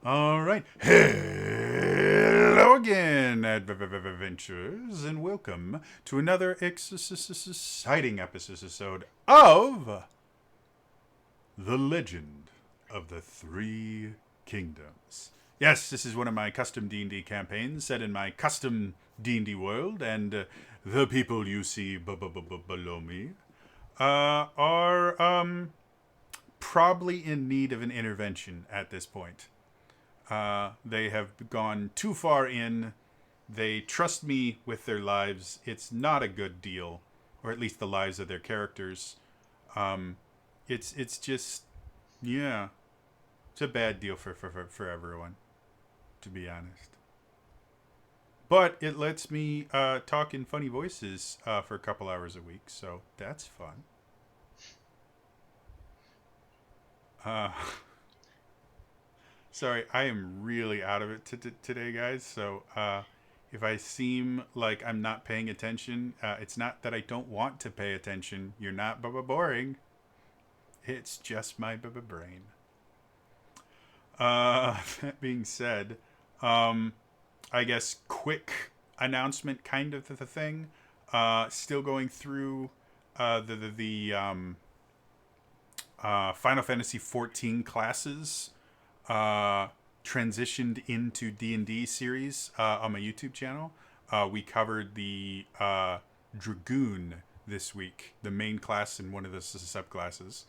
All right. Hello again, adventurers, and welcome to another exciting episode of The Legend of the Three Kingdoms. Yes, this is one of my custom D&D campaigns set in my custom D&D world, and the people you see below me are probably in need of an intervention at this point. They have gone too far in. They trust me with their lives. It's not a good deal, or at least the lives of their characters. Um, it's just, yeah, it's a bad deal for everyone, to be honest. But it lets me talk in funny voices for a couple hours a week, so that's fun. Uh, Sorry, I am really out of it today, guys. So if I seem like I'm not paying attention, it's not that I don't want to pay attention. You're not boring. It's just my brain. That being said, um, I guess quick announcement kind of the thing. Still going through the Final Fantasy 14 classes transitioned into D&D series on my YouTube channel. We covered the Dragoon this week, the main class in one of the subclasses,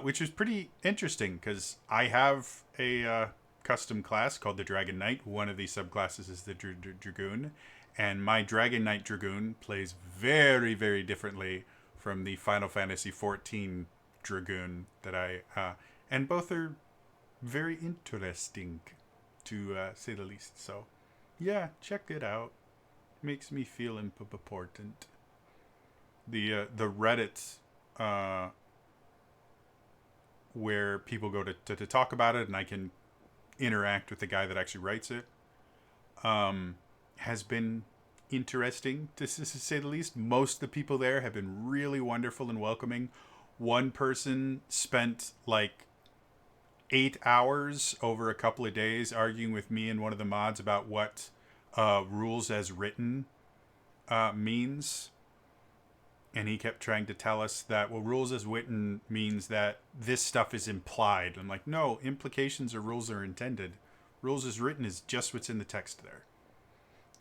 which is pretty interesting because I have a custom class called the Dragon Knight. One of these subclasses is the Dragoon, and my Dragon Knight Dragoon plays very, very differently from the Final Fantasy 14 Dragoon that and both are very interesting, to say the least. So, yeah, check it out. Makes me feel important. The Reddit where people go to talk about it, and I can interact with the guy that actually writes it, has been interesting, to say the least. Most of the people there have been really wonderful and welcoming. One person spent like 8 hours over a couple of days arguing with me and one of the mods about what rules as written means. And he kept trying to tell us that, well, rules as written means that this stuff is implied. I'm like, no, implications or rules are intended. Rules as written is just what's in the text there.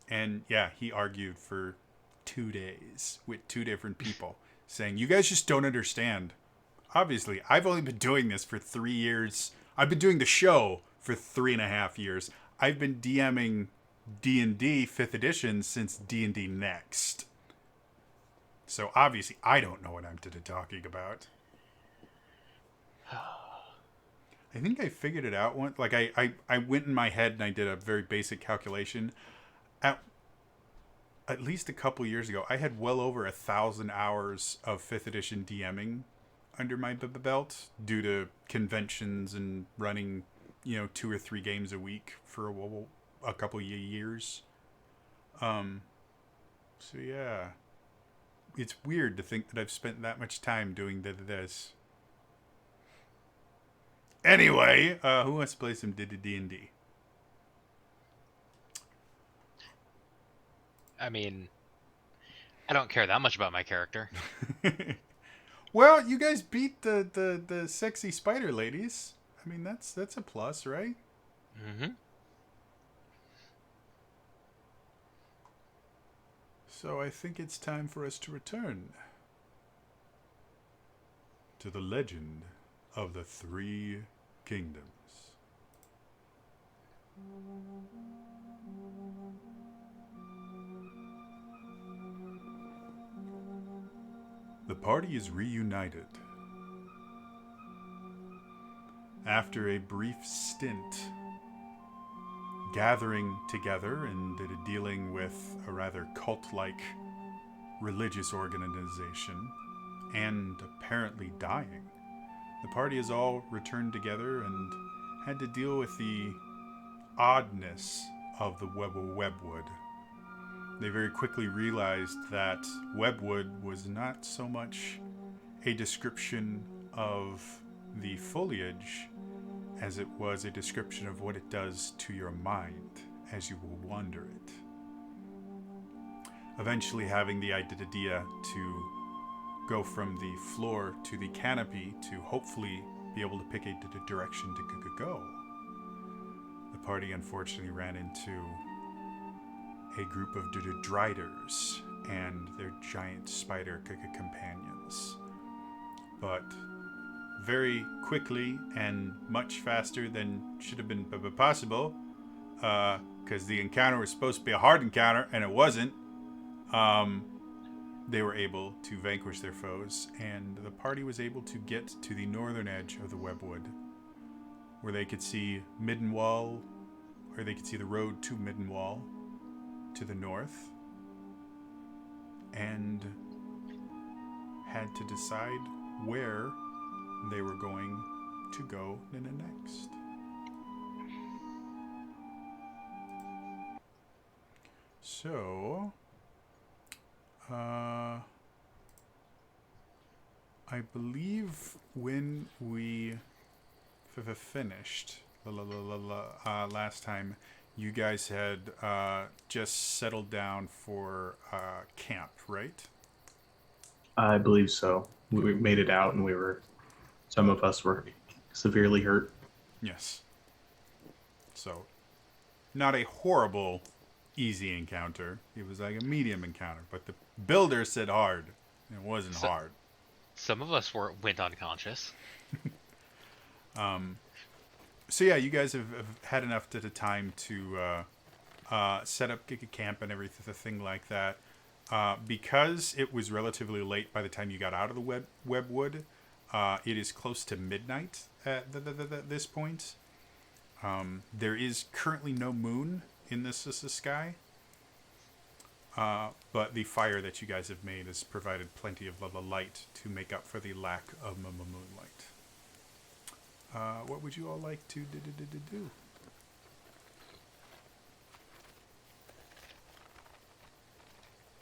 And yeah, he argued for 2 days with two different people saying, you guys just don't understand. Obviously, I've only been doing this for 3 years. I've been doing the show for 3.5 years. I've been DMing D&D 5th edition since D&D Next. So obviously, I don't know what I'm talking about. I think I figured it out once. Like, I went in my head and I did a very basic calculation. At least a couple years ago, I had well over 1,000 hours of 5th edition DMing under my belt due to conventions and running, 2 or 3 games a week for a couple of years. So yeah, it's weird to think that I've spent that much time doing this. Anyway, who wants to play some D&D? I mean, I don't care that much about my character. Well, you guys beat the sexy spider ladies. I mean, that's a plus, right? Mm-hmm. So I think it's time for us to return to the legend of the Three Kingdoms. The party is reunited. After a brief stint gathering together and dealing with a rather cult-like religious organization and apparently dying, the party has all returned together and had to deal with the oddness of the webwood. They very quickly realized that webwood was not so much a description of the foliage as it was a description of what it does to your mind as you will wander it. Eventually having the idea to go from the floor to the canopy to hopefully be able to pick a direction to go. The party unfortunately ran into a group of driders and their giant spider companions. But very quickly and much faster than should have been possible, because the encounter was supposed to be a hard encounter and it wasn't, they were able to vanquish their foes, and the party was able to get to the northern edge of the webwood, where they could see Middenwall, or they could see the road to Middenwall to the north, and had to decide where they were going to go next. So, I believe when we finished last time, you guys had just settled down for camp, right? I believe so. We made it out, and some of us were severely hurt. Yes. So, not a horrible, easy encounter. It was like a medium encounter, but the builder said hard. It wasn't hard. Some of us went unconscious. So yeah, you guys have had enough time to set up camp and everything like that. Because it was relatively late by the time you got out of the webwood, it is close to midnight at this point. There is currently no moon in this sky, but the fire that you guys have made has provided plenty of light to make up for the lack of moonlight. What would you all like to do?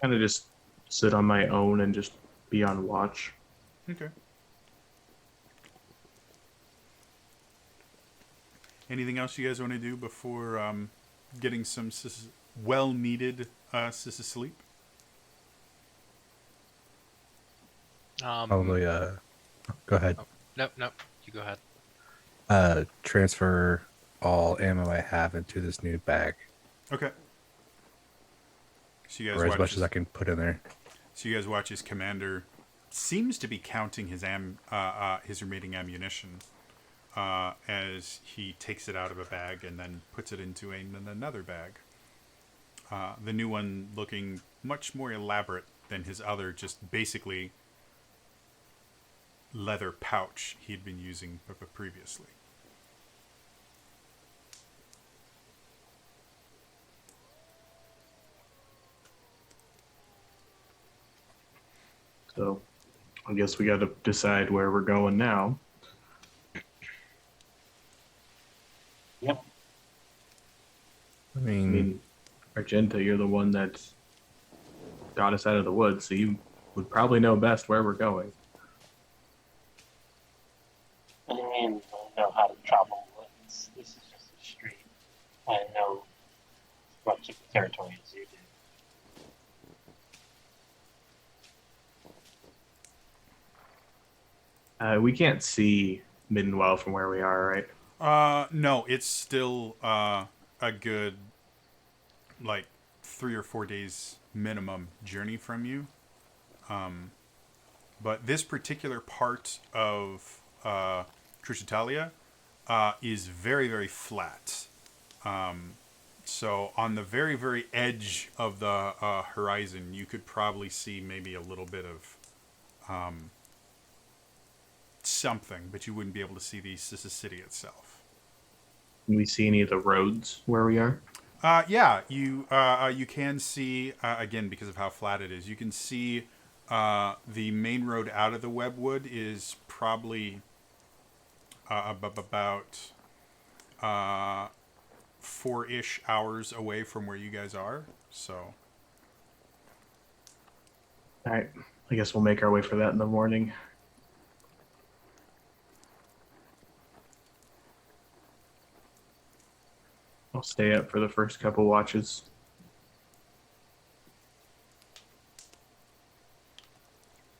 Kind of just sit on my own and just be on watch. Okay. Anything else you guys want to do before getting some well-needed sleep? Probably, go ahead. Oh, nope, you go ahead. Transfer all ammo I have into this new bag. Okay. So you guys Or as watch much as I can put in there. So you guys watch his commander seems to be counting his remaining ammunition as he takes it out of a bag and then puts it into another bag. The new one looking much more elaborate than his other, just basically leather pouch he'd been using previously. So I guess we got to decide where we're going now. Yep. I I mean, mean, Argenta, you're the one that got us out of the woods, so you would probably know best where we're going. What do you mean I know how to travel woods? This is just a street. I know as much of the territory as you do. We can't see Middenwell from where we are, right? No, it's still a good 3 or 4 days minimum journey from you. But this particular part of Crucitalia is very, very flat. So on the very, very edge of the horizon, you could probably see maybe a little bit of something, but you wouldn't be able to see the city itself. Can we see any of the roads where we are? Yeah, you can see again because of how flat it is. You can see the main road out of the webwood is probably about 4-ish hours away from where you guys are. So, All right. I guess we'll make our way for that in the morning. I'll stay up for the first couple watches.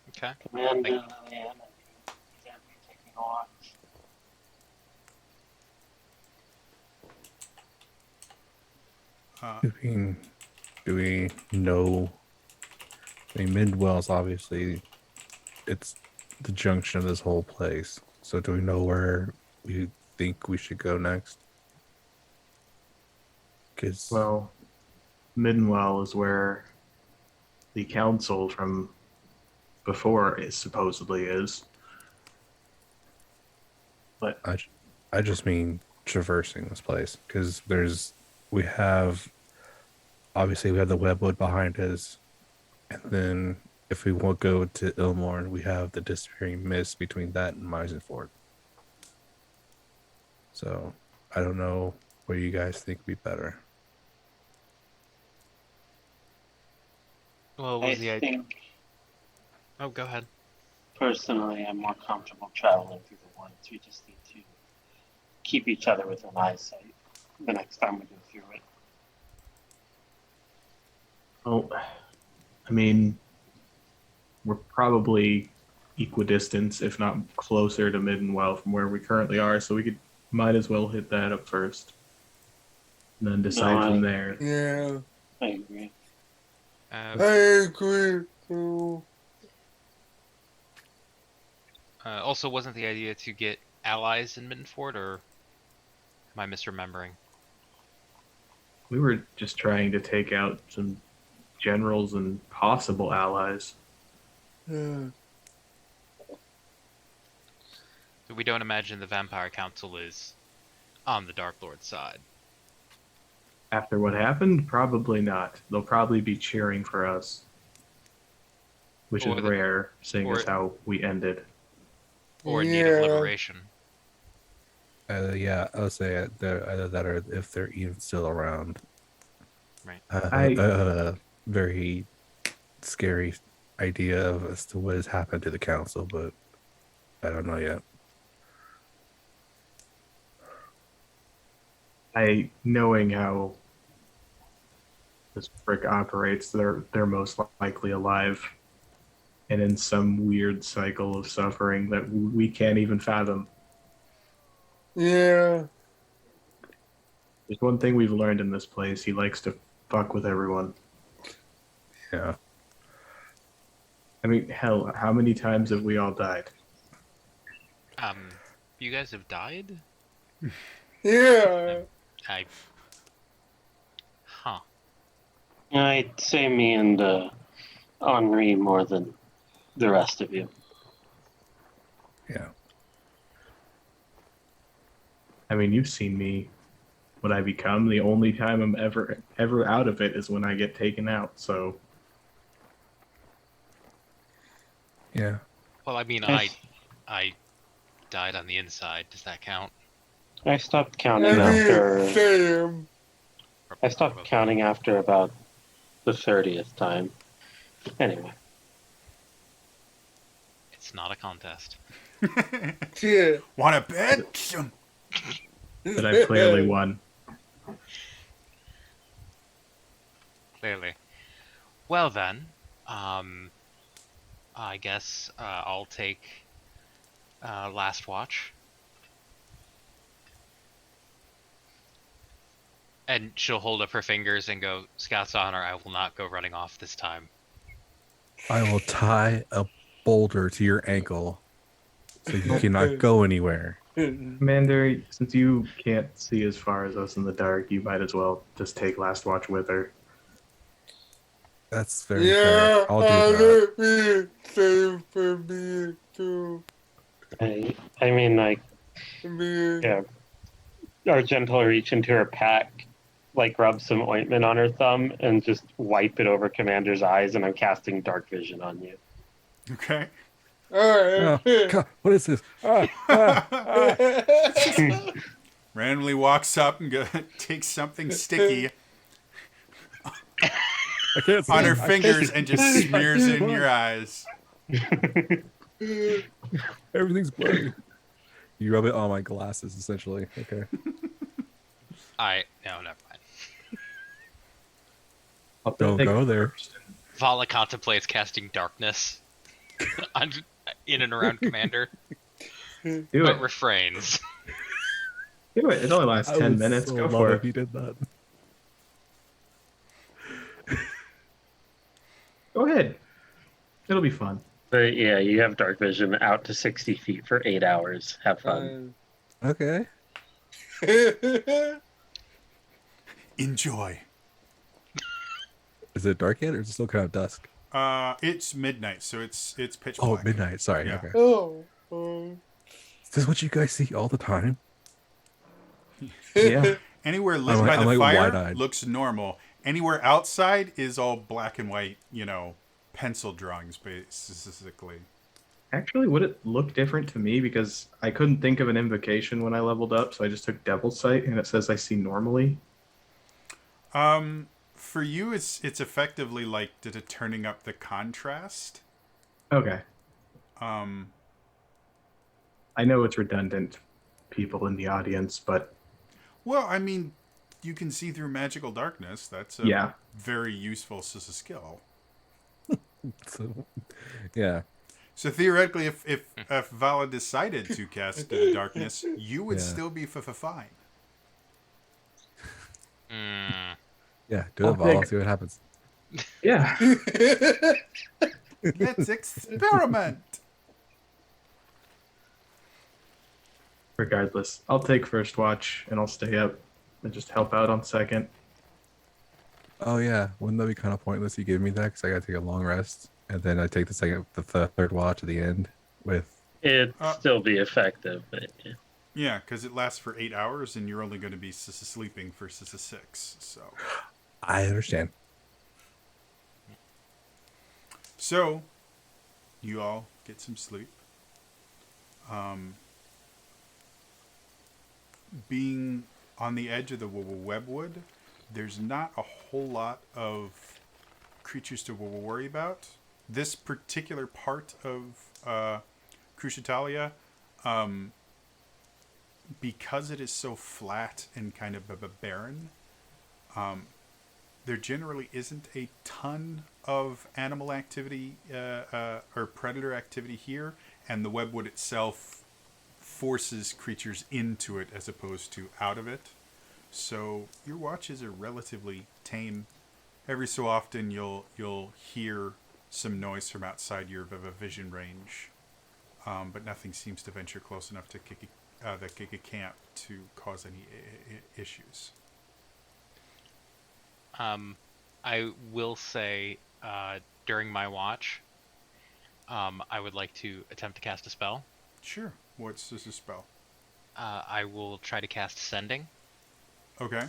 Okay. Commander Lillian, and you taking a watch. Do we know? I mean, Midwell's obviously it's the junction of this whole place. So do we know where we think we should go next? Because Well, Middenwell is where the council from before is supposedly is. But I just mean traversing this place because we have obviously we have the Webwood behind us, and then if we won't go to Ilmorn, we have the Disappearing Mist between that and Misenford. So I don't know what you guys think would be better. Well, what I was the idea? think, Oh, go ahead. personally, I'm more comfortable traveling through the woods. We just need to keep each other within eyesight the next time we go through it. well, I mean, we're probably equidistant, if not closer to Middenwell from where we currently are, so we might as well hit that up first. And then decide from there. Yeah, I agree. I agree too. Also, wasn't the idea to get allies in Middenford, or am I misremembering? We were just trying to take out some generals and possible allies. Yeah. We don't imagine the Vampire Council is on the Dark Lord's side. After what happened, probably not. They'll probably be cheering for us, which Or is the- rare, seeing or- as how we ended. Or in need of liberation. Yeah, I would say either that or if they're even still around. Right. Very scary idea of as to what has happened to the council, but I don't know yet. Knowing how this brick operates, they're most likely alive and in some weird cycle of suffering that we can't even fathom. Yeah. There's one thing we've learned in this place: he likes to fuck with everyone. Yeah. I mean, hell, how many times have we all died? You guys have died? Yeah. Huh. I'd say me and Henri more than the rest of you. Yeah. I mean, you've seen me. What I become. The only time I'm ever out of it is when I get taken out. So Yeah. Well, I mean, Yes. I died on the inside. Does that count? I stopped counting I mean, after. same. I stopped counting after about the 30th time. Anyway, It's not a contest. Yeah. Want to bet? that I clearly won. Clearly. Well then, I guess I'll take last watch. And she'll hold up her fingers and go, Scout's honor, I will not go running off this time. I will tie a boulder to your ankle so you cannot go anywhere. Commander, since you can't see as far as us in the dark, you might as well just take last watch with her. That's very Yeah, fair. I'll do that. that'd be same for me too. I mean, like, I mean, yeah, Argenta will reach into her pack, like rub some ointment on her thumb, and just wipe it over Commander's eyes, and I'm casting Dark Vision on you. Okay. alright. Oh, God, what is this? Randomly walks up and takes something sticky I can't see. on her I can't fingers see. and just smears it in your eyes. Everything's blurry. You rub it on my glasses, essentially. Okay. No, never mind. I'll Don't take go it there. first. Vala contemplates casting darkness on, in and around Commander, Do but it. refrains. Do it. It only lasts 10 minutes. Go for if it. you did that. Go ahead. It'll be fun. But yeah, you have dark vision out to 60 feet for 8 hours. Have fun. Okay. Enjoy. Is it dark yet, or is it still kind of dusk? It's midnight, so it's pitch Oh, black. midnight. Sorry. Yeah. Okay. Oh. Is this what you guys see all the time? Yeah. Anywhere lit I'm by the like fire wide-eyed. looks normal. Anywhere outside is all black and white, pencil drawings, basically. Actually, would it look different to me? Because I couldn't think of an invocation when I leveled up, so I just took Devil's Sight, and it says I see normally. For you, it's effectively like turning up the contrast. Okay. Um, I know it's redundant, people in the audience, but well, I mean, you can see through magical darkness. That's a yeah. very useful skill. So, yeah. So theoretically, if Vala decided to cast the darkness, you would Yeah. still be fine. Mm. Yeah. Do I'll it, Val. take- See what happens. Yeah. Let's experiment. Regardless, I'll take first watch, and I'll stay up and just help out on second. Oh yeah. Wouldn't that be kind of pointless? You give me that because I gotta take a long rest, and then I take the third watch at the end with. It'd Uh, still be effective, but yeah. Yeah, because it lasts for 8 hours, and you're only going to be sleeping for 6. I understand. So, you all get some sleep. Being on the edge of the webwood, there's not a whole lot of creatures to worry about. This particular part of Cruciatalia, because it is so flat and kind of barren, there generally isn't a ton of animal activity or predator activity here, and the webwood itself forces creatures into it as opposed to out of it. So your watches are relatively tame. Every so often you'll hear some noise from outside your vision range, but nothing seems to venture close enough to kick a camp to cause any issues. I will say, during my watch, I would like to attempt to cast a spell. Sure. What's this a spell? I will try to cast Sending Okay.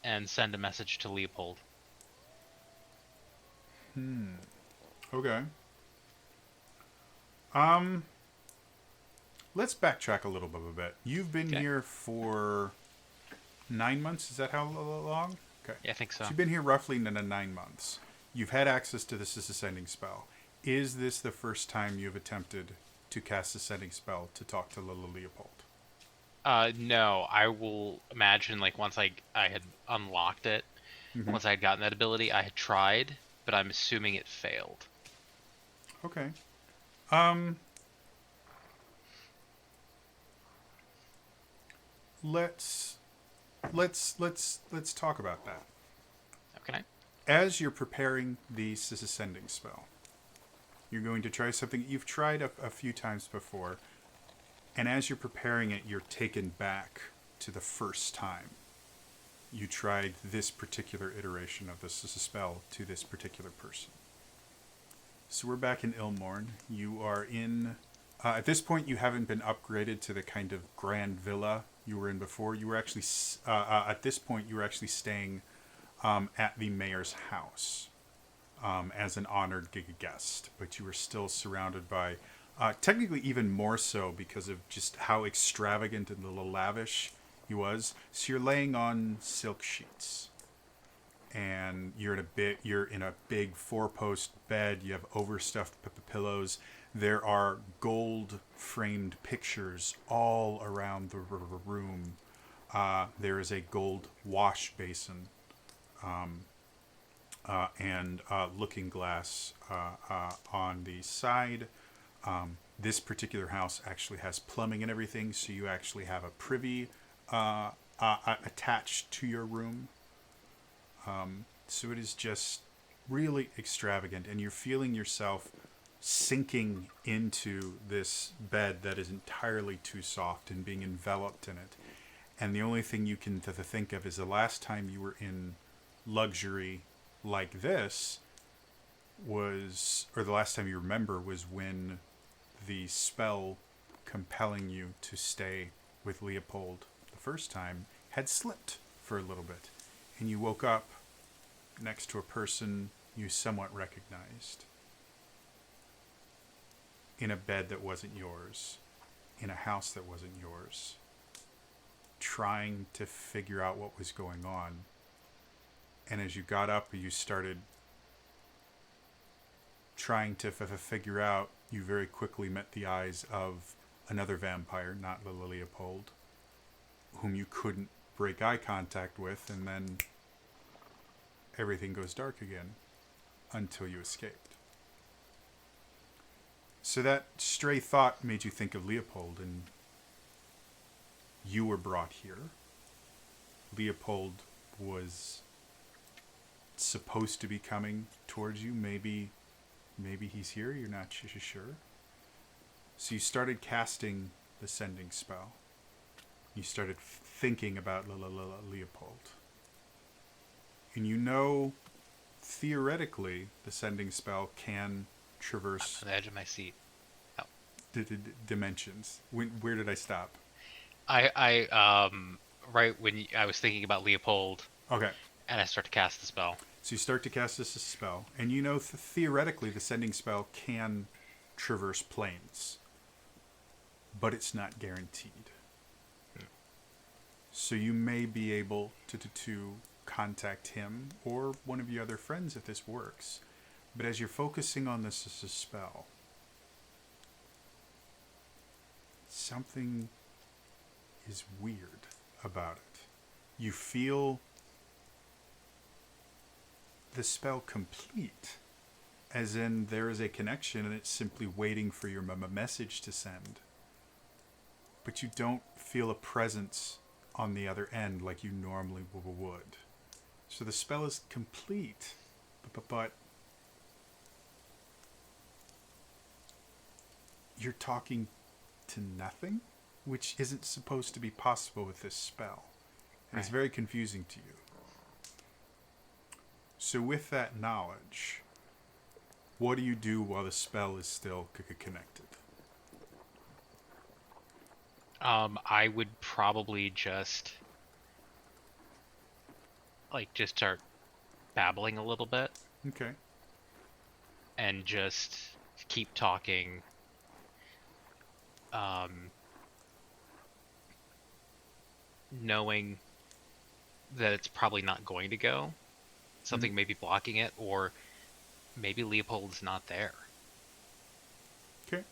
and send a message to Leopold. Okay. Let's backtrack a little bit. You've been Okay. here for 9 months. Is that how long? Okay. Yeah, I think so. So you've been here roughly 9 months. You've had access to this ascending spell. Is this the first time you've attempted to cast ascending spell to talk to Leopold? No, I will imagine like once I had unlocked it, once I had gotten that ability, I had tried, but I'm assuming it failed. Okay. Let's talk about that. Okay. As you're preparing the ascending spell, you're going to try something you've tried a few times before, and as you're preparing it, you're taken back to the first time you tried this particular iteration of this spell to this particular person. So we're back in Ilmorn. You are in... at this point, you haven't been upgraded to the kind of grand villa you were in before. You were actually... at this point, you were actually staying at the mayor's house as an honored guest. But you were still surrounded by... technically even more so because of just how extravagant and lavish he was. So you're laying on silk sheets. And you're in a big 4-post bed. You have overstuffed pillows. There are gold framed pictures all around the room there is a gold wash basin and looking glass on the side. This particular house actually has plumbing and everything, so you actually have a privy attached to your room. So it is just really extravagant, and you're feeling yourself sinking into this bed that is entirely too soft and being enveloped in it. And the only thing you can think of is the last time you were in luxury like this was, or the last time you remember was when the spell compelling you to stay with Leopold the first time had slipped for a little bit. And you woke up next to a person you somewhat recognized. In a bed that wasn't yours. In a house that wasn't yours. Trying to figure out what was going on. And as you got up, you started trying to figure out, you very quickly met the eyes of another vampire, not Leopold, whom you couldn't break eye contact with, and then everything goes dark again until you escaped. So that stray thought made you think of Leopold, and you were brought here. Leopold was supposed to be coming towards you. Maybe he's here. You're not sure. So you started casting the sending spell. You started thinking about Leopold. And you know, theoretically, the sending spell can traverse On the edge of my seat. Oh. dimensions. Where did I stop? I right when I was thinking about Leopold. Okay. And I start to cast the spell. So you start to cast this spell, and you know theoretically the sending spell can traverse planes, but it's not guaranteed. So you may be able to contact him or one of your other friends if this works. But as you're focusing on this spell, something is weird about it. You feel the spell complete, as in there is a connection and it's simply waiting for your message to send. But you don't feel a presence on the other end like you normally would. So the spell is complete, but you're talking to nothing, which isn't supposed to be possible with this spell. And It's very confusing to you. So with that knowledge, what do you do while the spell is still connected? I would probably just start babbling a little bit Okay. and just keep talking. Knowing that it's probably not going to go. Something may be blocking it, or maybe Leopold's not there. Okay.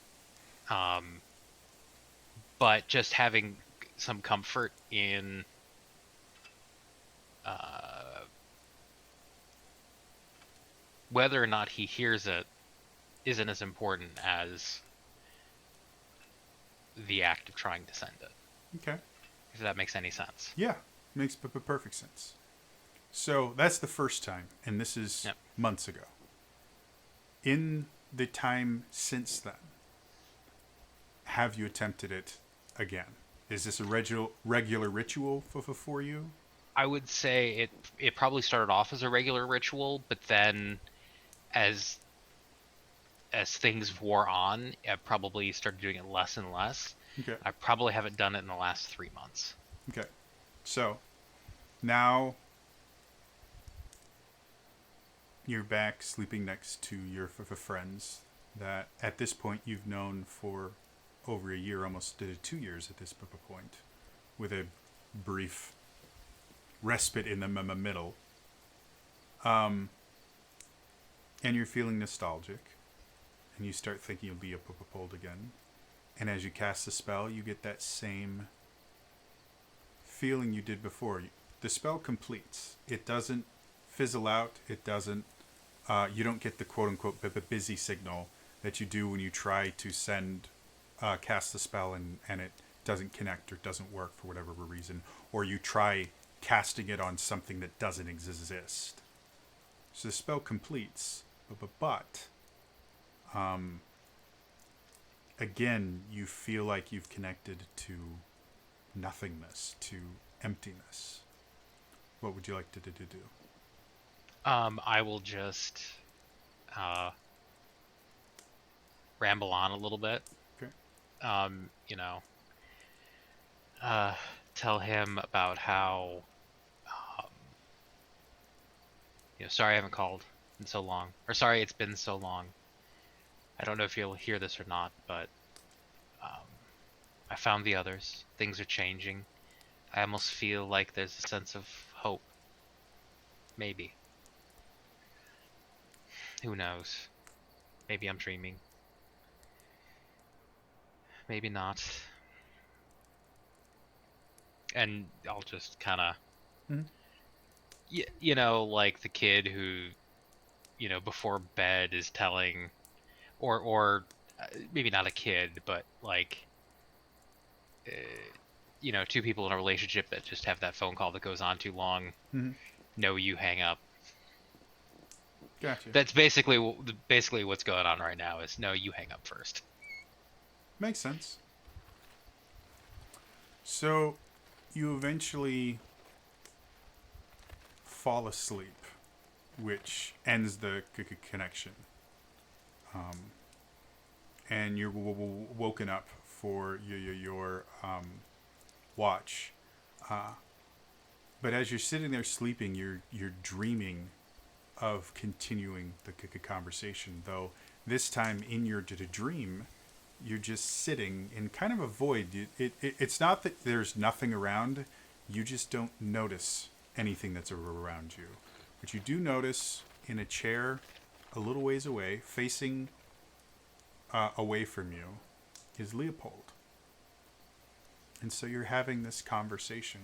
But just having some comfort in whether or not he hears it isn't as important as the act of trying to send it. Okay. If that makes any sense. Yeah, makes perfect sense. So that's the first time, and this is months ago. In the time since then, have you attempted it again? Is this a regular ritual for you? I would say it probably started off as a regular ritual, but then as things wore on, I probably started doing it less and less. Okay. I probably haven't done it in the last 3 months. Okay. So now you're back sleeping next to your friends that at this point you've known for over a year, almost 2 years at this point, with a brief respite in the middle. And you're feeling nostalgic, and you start thinking of Leopold again. And as you cast the spell, you get that same feeling you did before. The spell completes. It doesn't fizzle out. It doesn't. You don't get the quote unquote busy signal that you do when you try to cast the spell and it doesn't connect or doesn't work for whatever reason, or you try casting it on something that doesn't exist. So the spell completes, but again, you feel like you've connected to nothingness, to emptiness. What would you like to do? I will just ramble on a little bit. Okay. You know, tell him about how, sorry I haven't called in so long, or sorry it's been so long. I don't know if you'll hear this or not, but I found the others. Things are changing. I almost feel like there's a sense of hope. Maybe. Who knows? Maybe I'm dreaming. Maybe not. And I'll just kind of, like the kid who, before bed is telling, or maybe not a kid, but like, two people in a relationship that just have that phone call that goes on too long. Mm-hmm. No, you hang up. Gotcha. That's basically what's going on right now. Is no, you hang up first. Makes sense. So, you eventually fall asleep, which ends the connection. And you're woken up for your watch. But as you're sitting there sleeping, you're dreaming of continuing the conversation. Though this time in your dream, you're just sitting in kind of a void. It's not that there's nothing around. You just don't notice anything that's around you. But you do notice in a chair a little ways away, facing away from you, is Leopold. And so you're having this conversation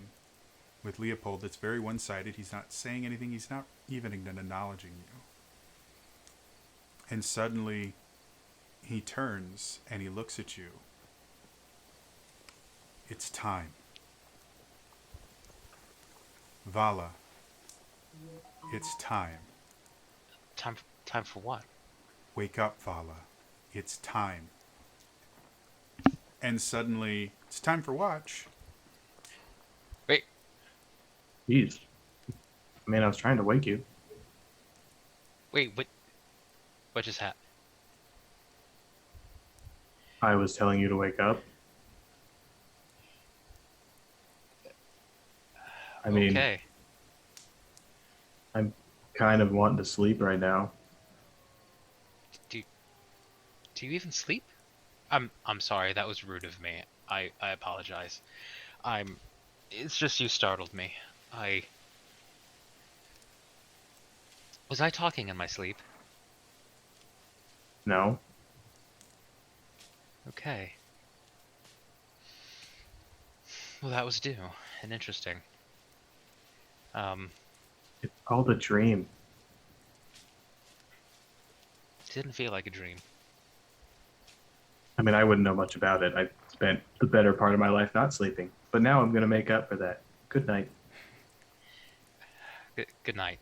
with Leopold that's very one-sided. He's not saying anything. He's not even acknowledging you. And suddenly he turns and he looks at you. It's time. Vala, it's time. Time for what? Wake up, Vala. It's time. And suddenly, it's time for watch. Wait. Jeez. I mean, I was trying to wake you. Wait. What just happened? I was telling you to wake up. I mean, Okay. I'm kind of wanting to sleep right now. Do you even sleep? I'm sorry. That was rude of me. I apologize. It's just you startled me. Was I talking in my sleep? No? Okay. Well, that was due and interesting. It's called a dream. Didn't feel like a dream. I mean, I wouldn't know much about it. I spent the better part of my life not sleeping. But now I'm going to make up for that. Good night. Good night.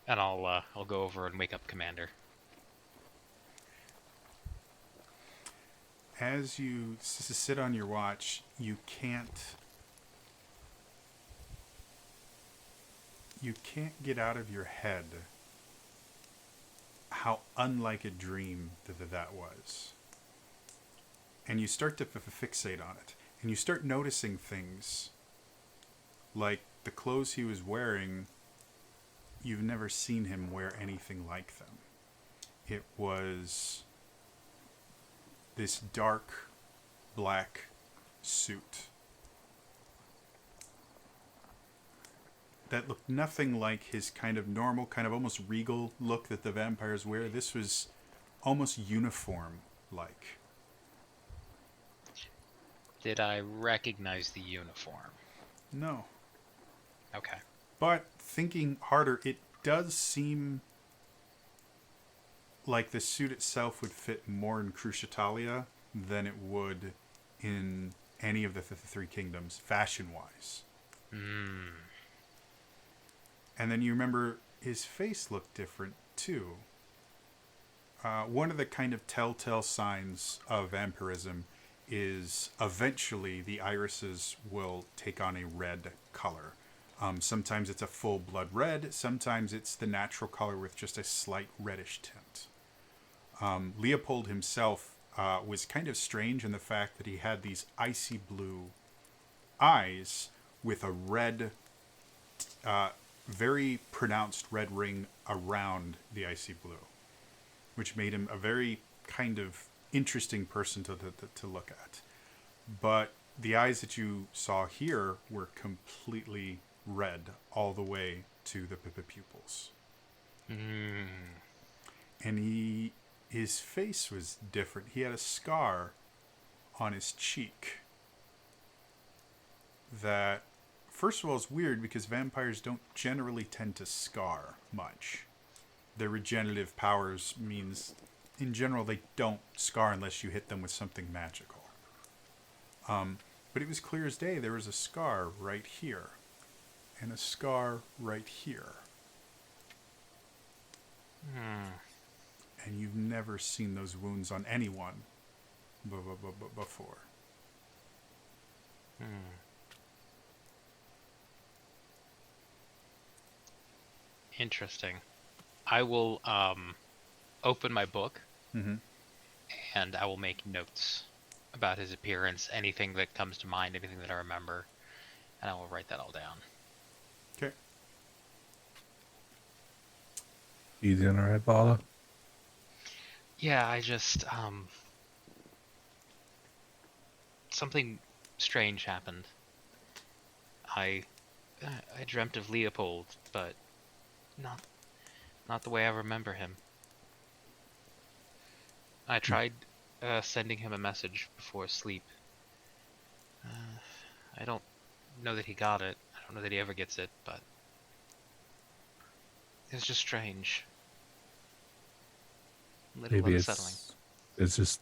And I'll go over and wake up Commander. As you sit on your watch, you can't get out of your head how unlike a dream that was. And you start to fixate on it. And you start noticing things like the clothes he was wearing. You've never seen him wear anything like them. It was this dark black suit that looked nothing like his kind of normal, kind of almost regal look that the vampires wear. This was almost uniform-like. Did I recognize the uniform? No. Okay. But thinking harder, it does seem like the suit itself would fit more in Cruciatalia than it would in any of the three kingdoms, fashion-wise. Hmm. And then you remember his face looked different, too. One of the kind of telltale signs of vampirism is eventually the irises will take on a red color. Sometimes it's a full blood red, sometimes it's the natural color with just a slight reddish tint. Leopold himself was kind of strange in the fact that he had these icy blue eyes with a red, very pronounced red ring around the icy blue, which made him a very kind of interesting person to look at. But the eyes that you saw here were completely red all the way to the pupils. Hmm. And his face was different. He had a scar on his cheek that, first of all, is weird because vampires don't generally tend to scar much. Their regenerative powers means, in general, they don't scar unless you hit them with something magical. But it was clear as day. There was a scar right here, and a scar right here. Hmm. And you've never seen those wounds on anyone before. Hmm. Interesting. I will open my book Mm-hmm. and I will make notes about his appearance, anything that comes to mind, anything that I remember, and I will write that all down. Okay. Easy on our head, Paula. Yeah, I just something strange happened. I I dreamt of Leopold, but not not the way I remember him. I tried sending him a message before sleep. I don't know that he got it. I don't know that he ever gets it, but it's just strange. A little Maybe unsettling. it's just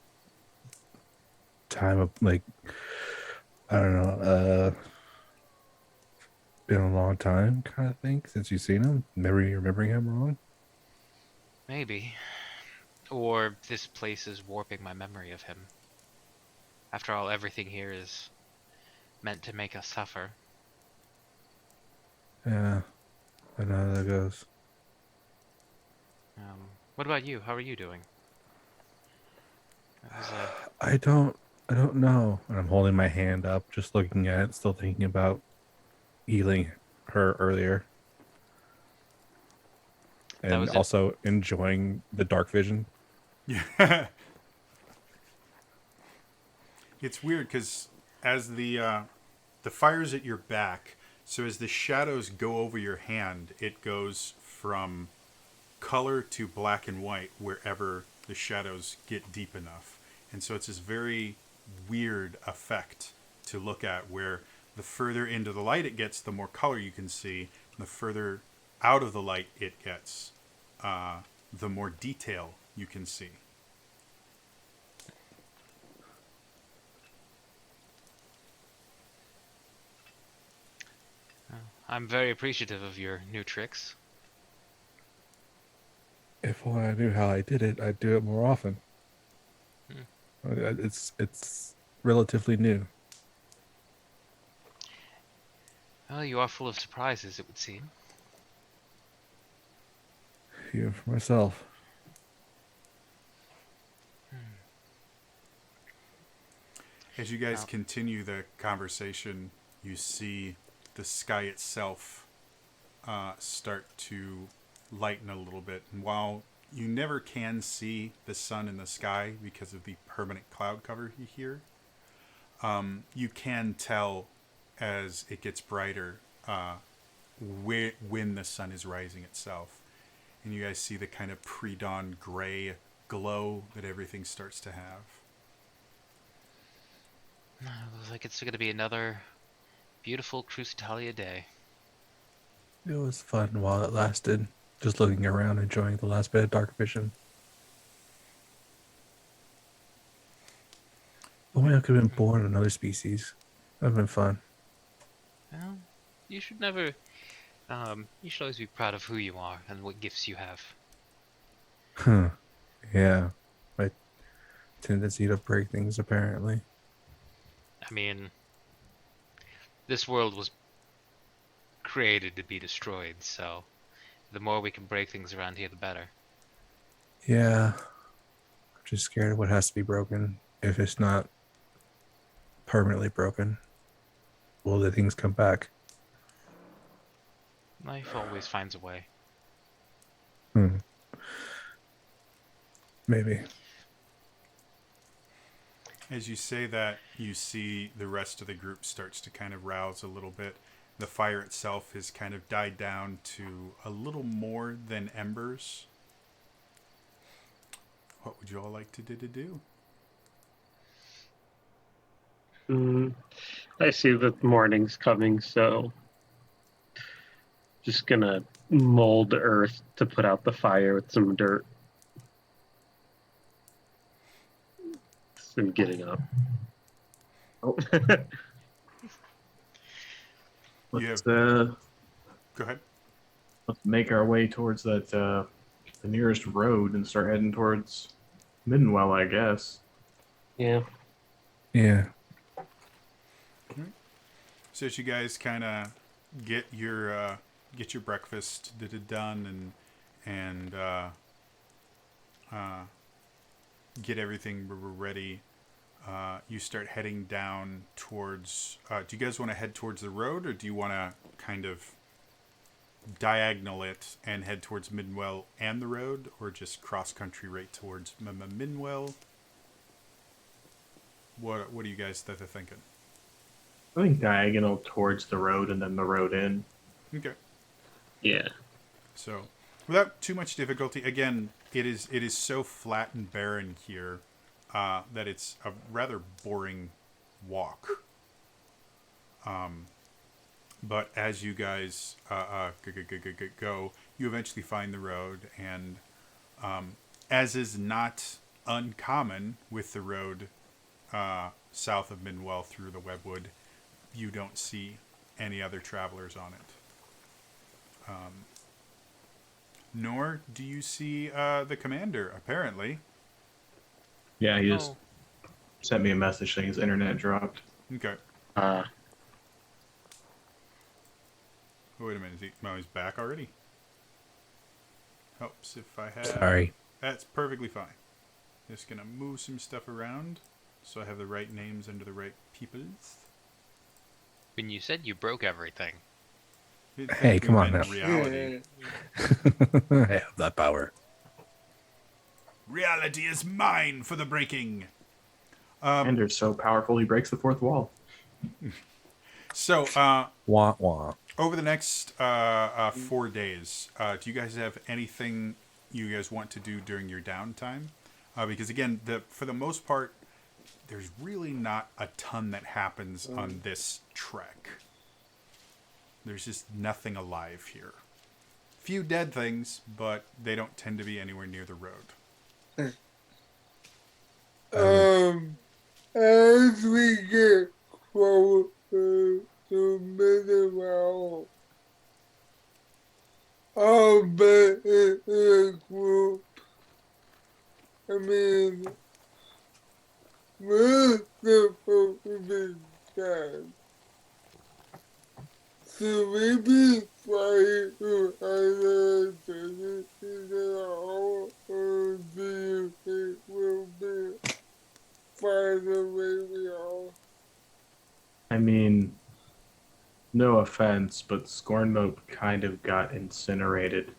time of like, I don't know, been a long time kind of thing since you've seen him. Maybe you're remembering him wrong. Maybe. Or this place is warping my memory of him. After all, everything here is meant to make us suffer. Yeah, I know how that goes. What about you? How are you doing? That was I don't know. And I'm holding my hand up, just looking at it, still thinking about healing her earlier. that And was it. also enjoying the dark vision. Yeah. It's weird because as the fire's at your back, so as the shadows go over your hand, it goes from color to black and white wherever the shadows get deep enough. And so it's this very weird effect to look at where the further into the light it gets, the more color you can see. And the further out of the light it gets, the more detail you can see. I'm very appreciative of your new tricks. If only I knew how I did it, I'd do it more often. Hmm. It's relatively new. Well, you are full of surprises, it would seem. Even for myself. As you guys Now, continue the conversation, you see the sky itself start to lighten a little bit. And while you never can see the sun in the sky because of the permanent cloud cover here, you can tell as it gets brighter when the sun is rising itself. And you guys see the kind of pre-dawn gray glow that everything starts to have. looks like it's going to be another beautiful Crucitalia day. It was fun while it lasted. Just looking around, enjoying the last bit of dark vision. Only I could have been born in another species. That'd been fun. Well, you should never. You should always be proud of who you are and what gifts you have. Huh. Yeah. My tendency to break things, apparently. I mean, this world was created to be destroyed, so the more we can break things around here, the better. Yeah. I'm just scared of what has to be broken. If it's not permanently broken, will the things come back? Life always finds a way. Hmm. Maybe. As you say that, you see the rest of the group starts to kind of rouse a little bit. The fire itself has kind of died down to a little more than embers. What would you all like to do? I see that the morning's coming, so just gonna mold earth to put out the fire with some dirt. I'm getting up. Oh, You let's Go ahead. let's make our way towards that the nearest road and start heading towards Middenwell, I guess. Yeah. Yeah. So as you guys kind of get your breakfast done and get everything ready, you start heading down towards. Do you guys want to head towards the road, or do you want to kind of diagonal it and head towards Midwell and the road, or just cross country right towards Midwell? What are you guys thinking? I think diagonal towards the road and then the road in. Okay. Yeah. So, without too much difficulty, again, it is so flat and barren here that it's a rather boring walk. But as you guys go, you eventually find the road, and as is not uncommon with the road south of Midwell through the Webwood, you don't see any other travelers on it. Nor do you see the commander, apparently. Yeah, he just Oh, sent me a message saying his internet dropped. Okay. Uh, Oh, wait a minute. He's back already? Helps if I have... Sorry. That's perfectly fine. Just going to move some stuff around so I have the right names under the right peoples. when you said you broke everything, Hey, come on now. Reality. I have that power. Reality is mine for the breaking. Commander's so powerful he breaks the fourth wall. So, Wah wah. over the next 4 days, do you guys have anything you guys want to do during your downtime? Because again, for the most part, there's really not a ton that happens on this trek. There's just nothing alive here. Few dead things, but they don't tend to be anywhere near the road. As we get closer to Minimal, I'll bet in a group. I mean, we're supposed to be sad. So maybe try to either take it all, or do you think we'll be fine the way we are? I mean, no offense, but Scornmope kind of got incinerated.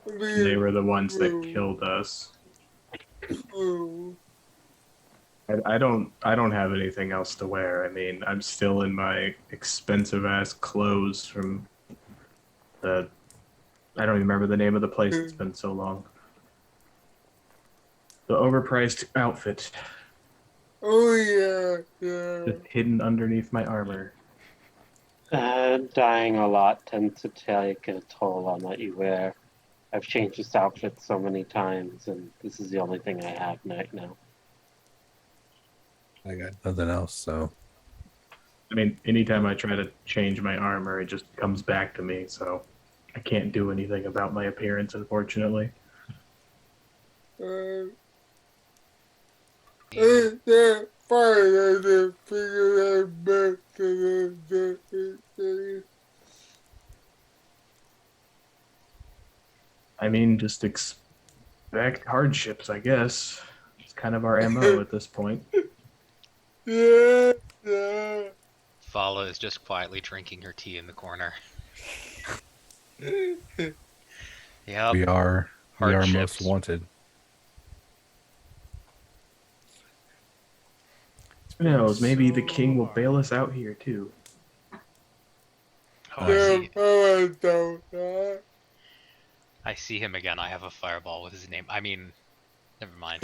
I mean, They were the ones that killed us. true. I don't have anything else to wear. I mean, I'm still in my expensive ass clothes from the I don't even remember the name of the place. It's been so long. The overpriced outfit. Oh yeah, yeah. Just hidden underneath my armor. Dying a lot tends to take a toll on what you wear. I've changed this outfit so many times, and this is the only thing I have right now. I got nothing else, so I mean, anytime I try to change my armor, it just comes back to me, so I can't do anything about my appearance, unfortunately. Uh, Yeah. that fire to figure out back to the I mean, just expect hardships, I guess. It's kind of our MO at this point. yeah, yeah. Vala is just quietly drinking her tea in the corner. Yep. we are most Hardships. wanted. It's Who been knows? Maybe the so king will hard. bail us out here, too. Oh, Yeah, I don't know. I see him again. I have a fireball with his name. I mean, never mind.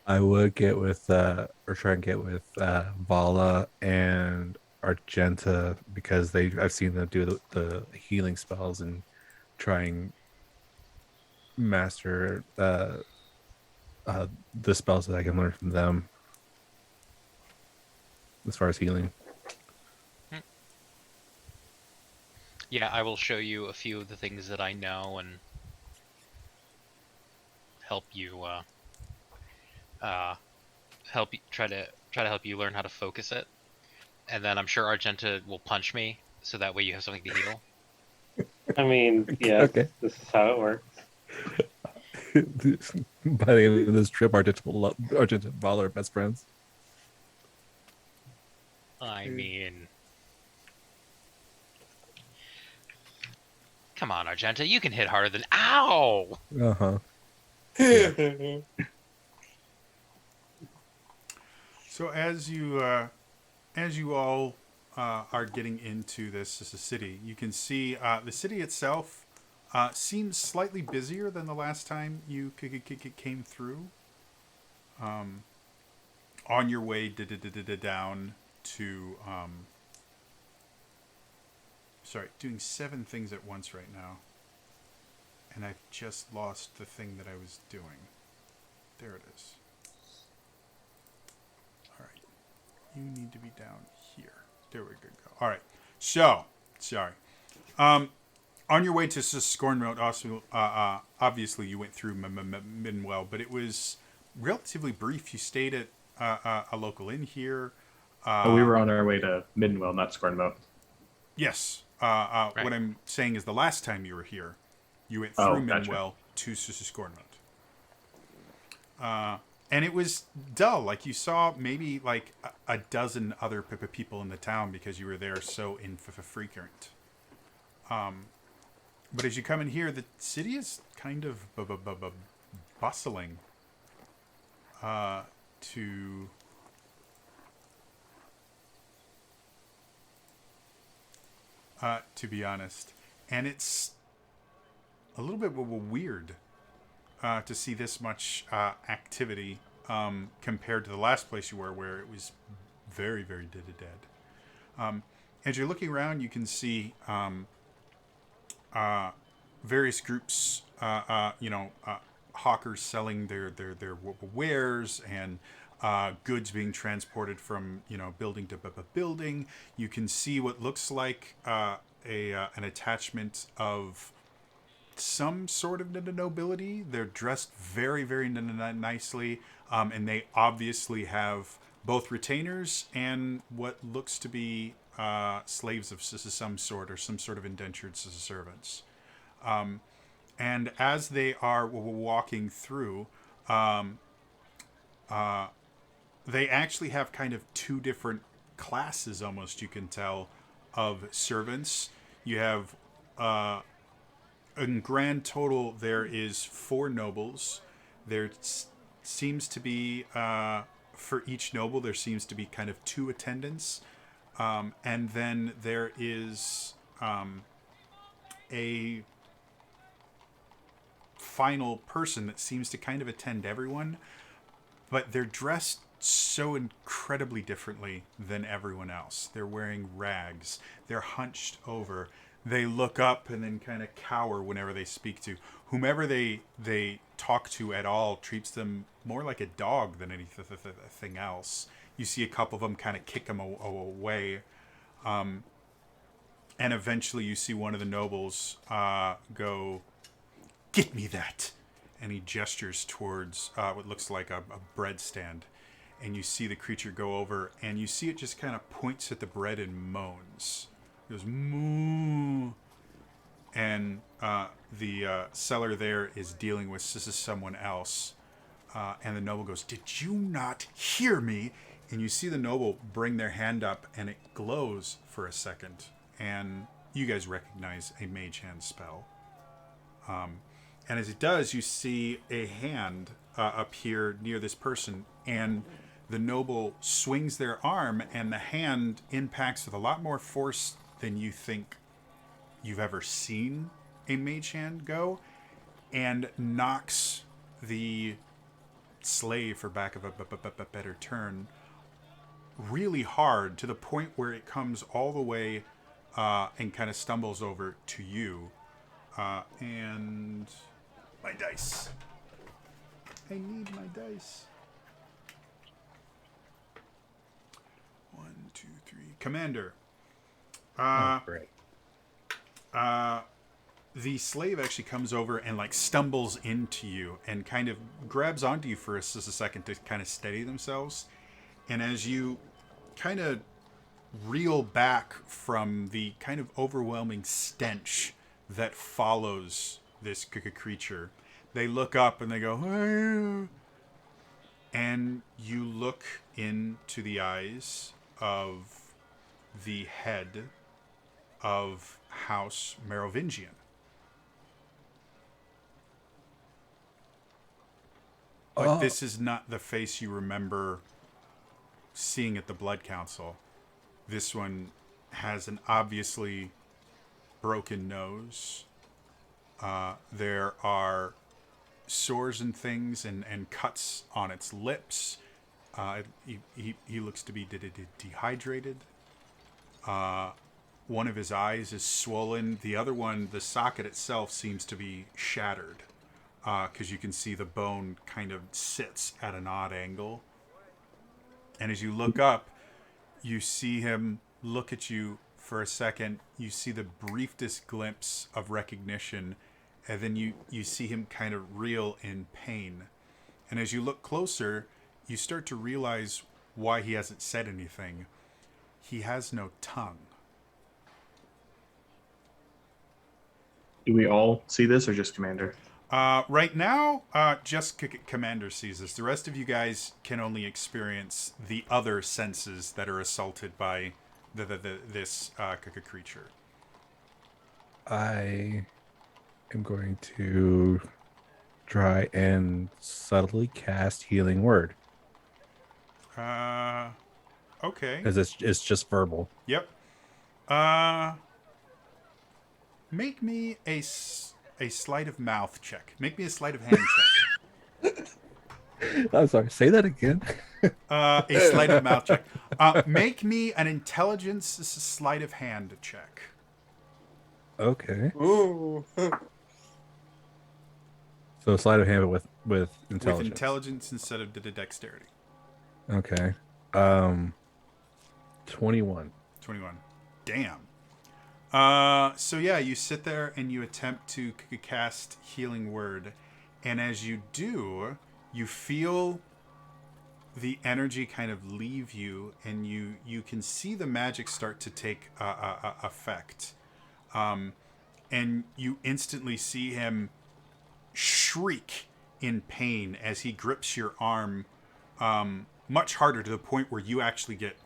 I would get with or try and get with Vala and Argenta because I've seen them do the healing spells and try and master the spells that I can learn from them as far as healing. Yeah, I will show you a few of the things that I know and help you uh help you try to help you learn how to focus it. And then I'm sure Argenta will punch me so that way you have something to heal. I mean, yes, Okay. this is how it works. By the end of this trip, Argenta and Vala are best friends. I mean, come on, Argenta, you can hit harder than ow. Uh-huh. So as you all are getting into this city, you can see the city itself seems slightly busier than the last time you came through. On your way down to sorry, doing 7 things at once right now, and I've just lost the thing that I was doing. There it is. All right, you need to be down here. There we go. All right. So, sorry. On your way to Scornmote, also, obviously you went through Minwell, but it was relatively brief. You stayed at a local inn here. Oh, we were on our way to Middenwell, not Scornmote. Yes. Right. What I'm saying is the last time you were here, you went Oh, through gotcha. Minwell to Scornmote. And it was dull. Like you saw maybe like a dozen other people in the town because you were there so infrequent. But as you come in here, the city is kind of bustling. To be honest, and it's a little bit weird to see this much activity compared to the last place you were, where it was very, very dead. As you're looking around, you can see various groups, hawkers selling their wares and goods being transported from building to building. You can see what looks like an attachment of some sort of nobility. They're dressed very, very nicely, and they obviously have both retainers and what looks to be slaves of some sort or some sort of indentured servants. And as they are walking through, they actually have kind of 2 different classes, almost you can tell, of servants. You have in grand total, there is 4 nobles. There seems to be for each noble there seems to be kind of 2 attendants, and then there is a final person that seems to kind of attend everyone. but they're dressed so incredibly differently than everyone else. They're wearing rags. They're hunched over. They look up and then kind of cower whenever they speak to whomever they talk to at all. Treats them more like a dog than anything else. You see a couple of them kind of kick them away, and eventually you see one of the nobles go, "Get me that," and he gestures towards what looks like a bread stand. And you see the creature go over, and you see it just kind of points at the bread and moans. It goes, moo. And the seller there is dealing with someone else. And the noble goes, "Did you not hear me?" And you see the noble bring their hand up, and it glows for a second. And you guys recognize a mage hand spell. And as it does, you see a hand appear near this person, and the noble swings their arm, and the hand impacts with a lot more force than you think you've ever seen a mage hand go, and knocks the slave, for back of a better term, really hard, to the point where it comes all the way and kind of stumbles over to you. And my dice. I need my dice. 1, 2, 3. Commander. Great. The slave actually comes over and like stumbles into you and kind of grabs onto you for just a second to kind of steady themselves. And as you kind of reel back from the kind of overwhelming stench that follows this creature, they look up and they go, "Hey." And you look into the eyes of the head of House Merovingian. But this is not the face you remember seeing at the Blood Council. This one has an obviously broken nose. There are sores and things and cuts on its lips. He looks to be dehydrated. One of his eyes is swollen. The other one, the socket itself, seems to be shattered, because you can see the bone kind of sits at an odd angle. And as you look up, you see him look at you for a second. You see the briefest glimpse of recognition, and then you see him kind of reel in pain. And as you look closer, you start to realize why he hasn't said anything. He has no tongue. Do we all see this, or just Commander? Right now, just Commander sees this. The rest of you guys can only experience the other senses that are assaulted by this creature. I am going to try and subtly cast Healing Word. Okay. Because it's just verbal. Yep. Make me a sleight of mouth check. Make me a sleight of hand check. I'm sorry, say that again. A sleight of mouth check. Make me an intelligence sleight of hand check. Okay. Ooh. So sleight of hand with intelligence. With intelligence instead of dexterity. Okay. 21. 21. Damn. So yeah, you sit there and you attempt to cast Healing Word, and as you do, you feel the energy kind of leave you, and you can see the magic start to take effect. And you instantly see him shriek in pain as he grips your arm much harder, to the point where you actually get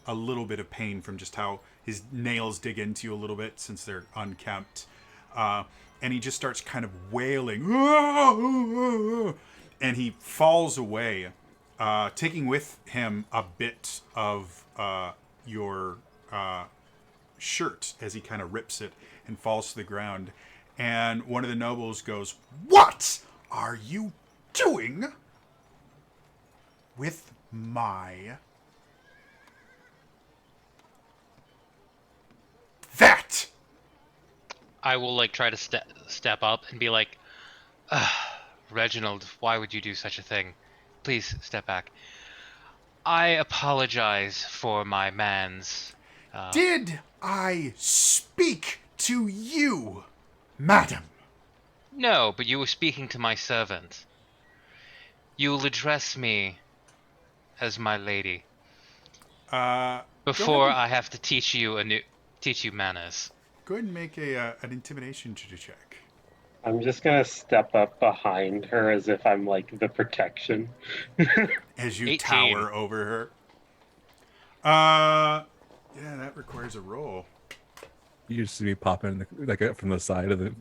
a little bit of pain from just how his nails dig into you a little bit, since they're unkempt. And he just starts kind of wailing. And he falls away, taking with him a bit of your shirt as he kind of rips it and falls to the ground. And one of the nobles goes, "What are you doing?" with my... That! I will like try to step up and be like, Reginald, why would you do such a thing? Please step back. I apologize for my man's. Did I speak to you, madam? No, but you were speaking to my servant. You will address me as my lady Go ahead before and I have to teach you manners. go ahead and make an intimidation check. I'm just gonna step up behind her as if I'm like the protection. As you 18. tower over her. Yeah, that requires a roll. You just see me popping from the side of the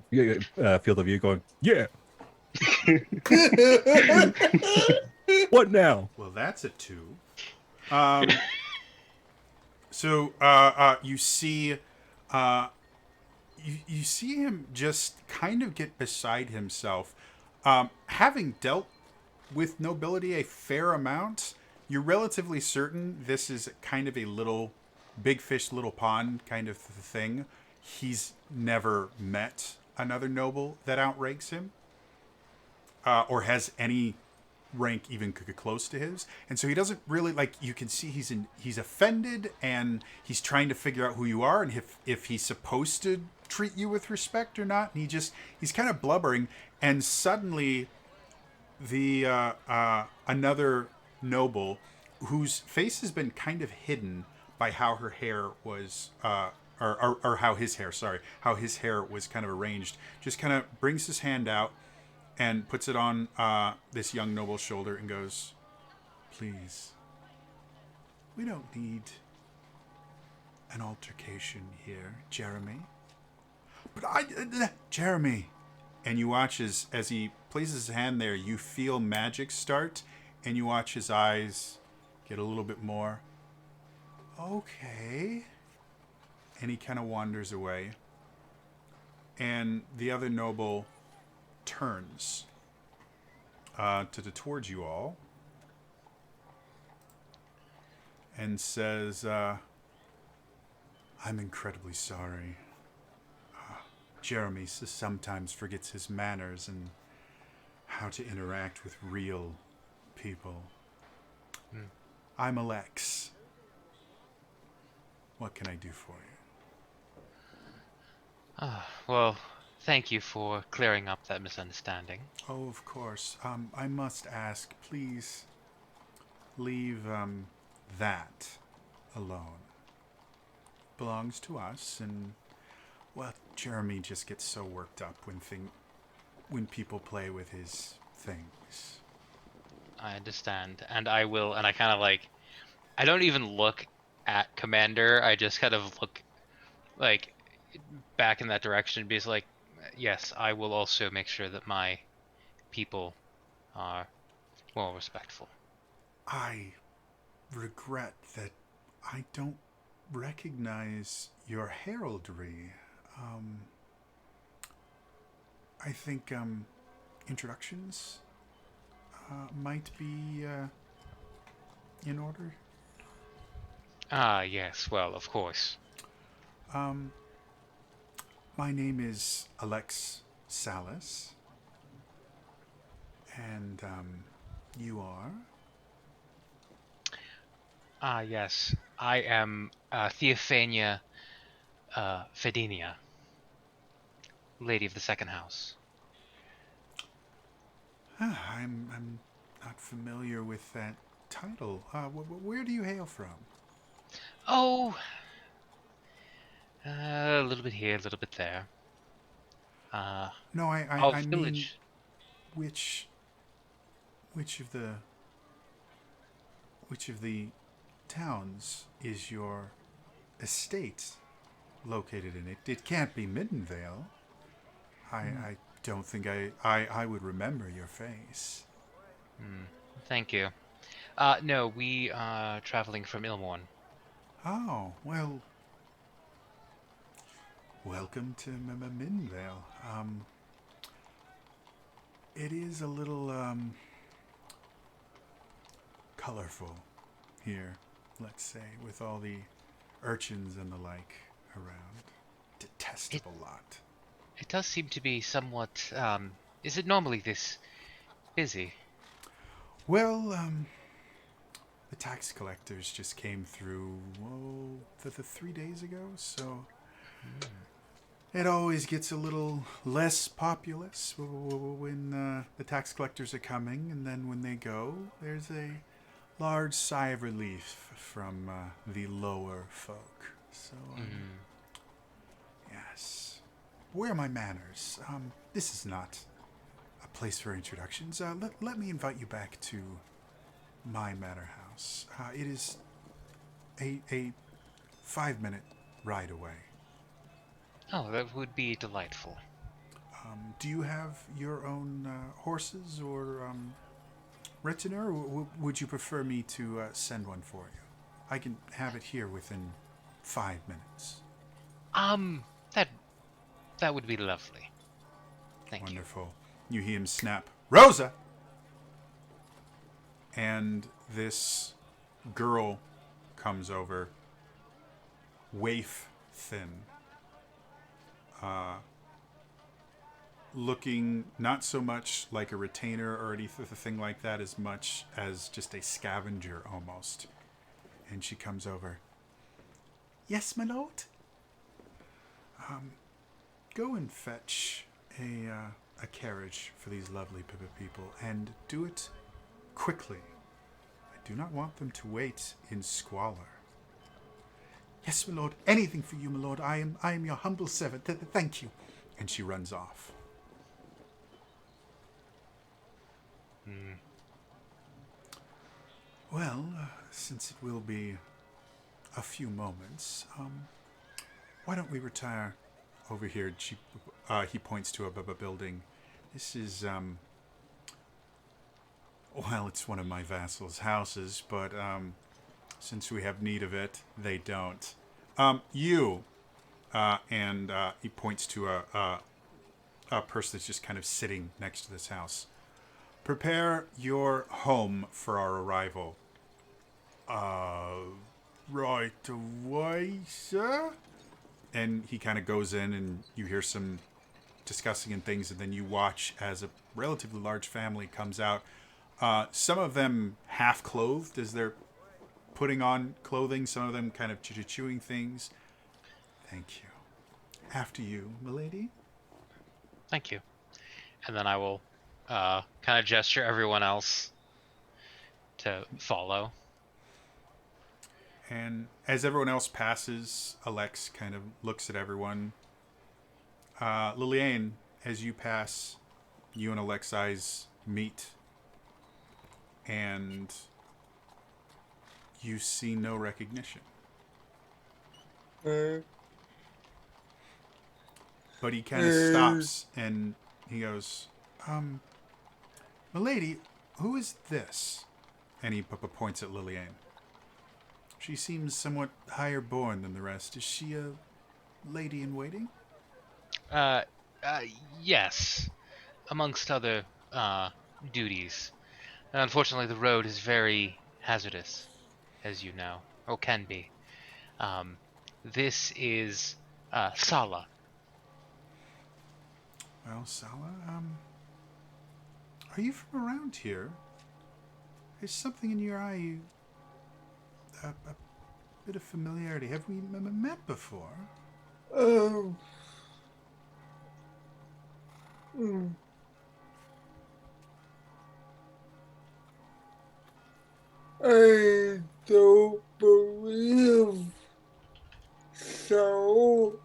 field of view, going, "Yeah, what now?" Well, that's a 2. So you see, you see him just kind of get beside himself, having dealt with nobility a fair amount. You're relatively certain this is kind of a little big fish, little pond kind of thing. He's never met another noble that outranks him, or has any rank even close to his, and so he doesn't really like. You can see he's offended, and he's trying to figure out who you are and if he's supposed to treat you with respect or not. And he's kind of blubbering, and suddenly the another noble whose face has been kind of hidden by how her hair was or how his hair, sorry, how his hair was kind of arranged, just kind of brings his hand out and puts it on this young noble's shoulder and goes, "Please, we don't need an altercation here, Jeremy. But Jeremy." And you watch as he places his hand there, you feel magic start, and you watch his eyes get a little bit more, okay. And he kind of wanders away. And the other noble turns towards you all and says, "I'm incredibly sorry. Jeremy sometimes forgets his manners and how to interact with real people. I'm Alex. What can I do for you?" Well, thank you for clearing up that misunderstanding. "Oh, of course. I must ask, please leave that alone. Belongs to us, and well, Jeremy just gets so worked up when people play with his things." I understand, and I will, and I kind of like, I don't even look at Commander. I just kind of look like back in that direction, because like, yes, I will also make sure that my people are well respectful. "I regret that I don't recognize your heraldry. I think introductions might be in order." Ah, yes, well, of course. "My name is Alex Salas, and you are?" Ah, yes, I am Theophania Fedinia, Lady of the Second House. I'm not familiar with that title. Where do you hail from?" Oh, a little bit here, a little bit there. "No, Our I mean, village. which which of the which of the towns is your estate located in? It can't be Middenvale. I don't think I would remember your face." Thank you. No, we are traveling from Ilmorn. "Oh, well, welcome to Middenvale. It is a little colorful here, let's say, with all the urchins and the like around. Detestable lot. It does seem to be somewhat. Is it normally this busy? Well, the tax collectors just came through, the 3 days ago, so it always gets a little less populous when the tax collectors are coming, and then when they go, there's a large sigh of relief from the lower folk. So, yes. Where are my manners? This is not a place for introductions. Let me invite you back to my manor house. It is a 5-minute ride away. Oh, that would be delightful. Do you have your own horses or retinue, or would you prefer me to send one for you? I can have it here within 5 minutes. That that would be lovely. Thank Wonderful. You hear him snap, Rosa! And this girl comes over, waif thin, looking not so much like a retainer or anything like that as much as just a scavenger almost. And she comes over. Yes, my lord? Go and fetch a carriage for these lovely people, and do it quickly. I do not want them to wait in squalor. Yes, my lord. Anything for you, my lord. I am your humble servant. Thank you. And she runs off. you. Well, since it will be a few moments, why don't we retire over here? He points to a building. This is, well, it's one of my vassals' houses, but since we have need of it, they don't. You, and he points to a person that's just kind of sitting next to this house. Prepare your home for our arrival. Right away, sir. And he kind of goes in, and you hear some discussing and things, and then you watch as a relatively large family comes out. Some of them half clothed as they're putting on clothing. Some of them kind of chewing things. Thank you. After you, milady. Thank you. And then I will kind of gesture everyone else to follow. And as everyone else passes, Alex kind of looks at everyone. Liliane, as you pass, you and Alex's eyes meet. And you see no recognition. But he kind of stops and he goes, milady, who is this? And he points at Liliane. She seems somewhat higher born than the rest. Is she a lady in waiting? Yes, amongst other duties. Unfortunately, the road is very hazardous, as you know, or can be. This is Sala. Well, Sala, are you from around here? There's something in your eye, a bit of familiarity. Have we met before? I don't believe so.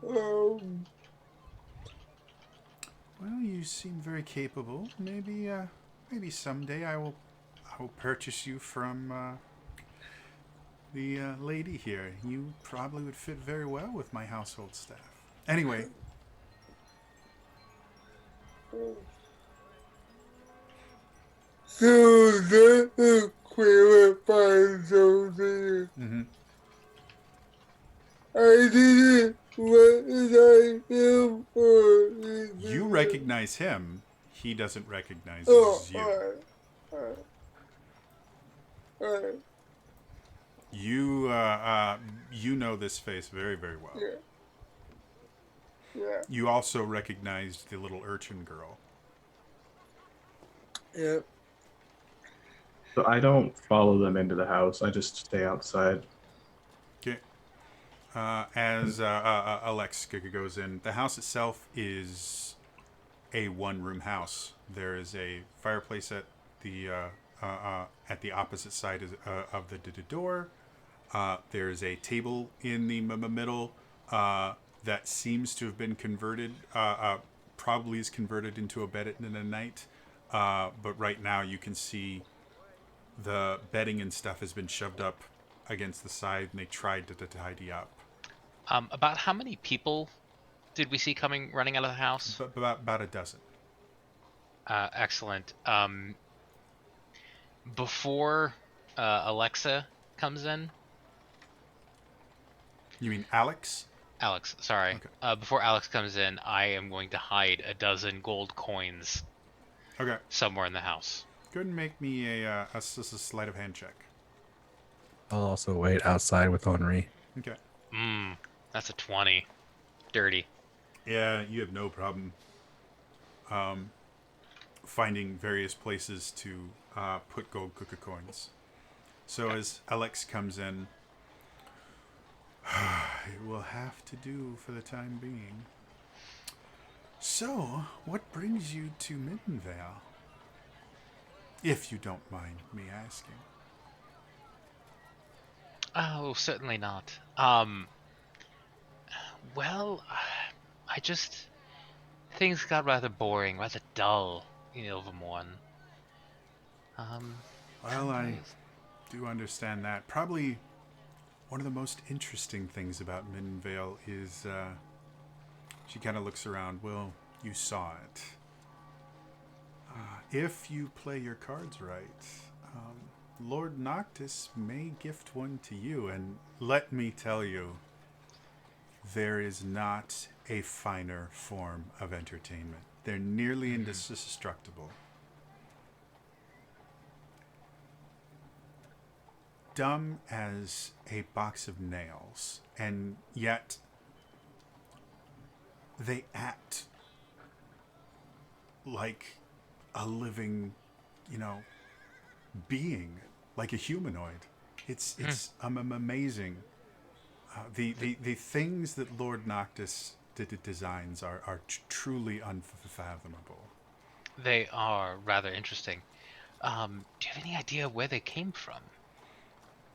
Well, you seem very capable. Maybe someday I will purchase you from the lady here. You probably would fit very well with my household staff. Anyway. So that clarifies something. Mm-hmm. I didn't recognize him or You recognize him. He doesn't recognize you. Uh, You know this face very, very well. yeah. Yeah. You also recognized the little urchin girl. Yeah. So I don't follow them into the house. I just stay outside. Okay. As Alex goes in, the house itself is a one-room house. There is a fireplace at the opposite side of the door. There is a table in the middle that seems to have been converted. Probably is converted into a bed at the night. But right now you can see the bedding and stuff has been shoved up against the side, and they tried to tidy up. About how many people did we see coming running out of the house? About a dozen. Excellent. Before Alexa comes in, You mean Alex? Alex, sorry. Okay. Before Alex comes in, I am going to hide a dozen gold coins Okay. somewhere in the house. Go ahead and make me a sleight of hand check. I'll also wait outside with Henri. Okay. That's a 20. Dirty. Yeah, you have no problem finding various places to put gold cookie coins. So as Alex comes in, it will have to do for the time being. So, what brings you to Middenvale? If you don't mind me asking. Oh, certainly not. Well, I just... Things got rather boring, rather dull in Ilvermorn. Well, I do understand that. Probably one of the most interesting things about Middenvale is she kind of looks around. Well, you saw it. If you play your cards right, Lord Noctis may gift one to you. And let me tell you, there is not a finer form of entertainment. They're nearly indestructible. Dumb as a box of nails, and yet they act like a living, being, like a humanoid. It's amazing. The things that Lord Noctis designs are truly unfathomable. They are rather interesting. Do you have any idea where they came from?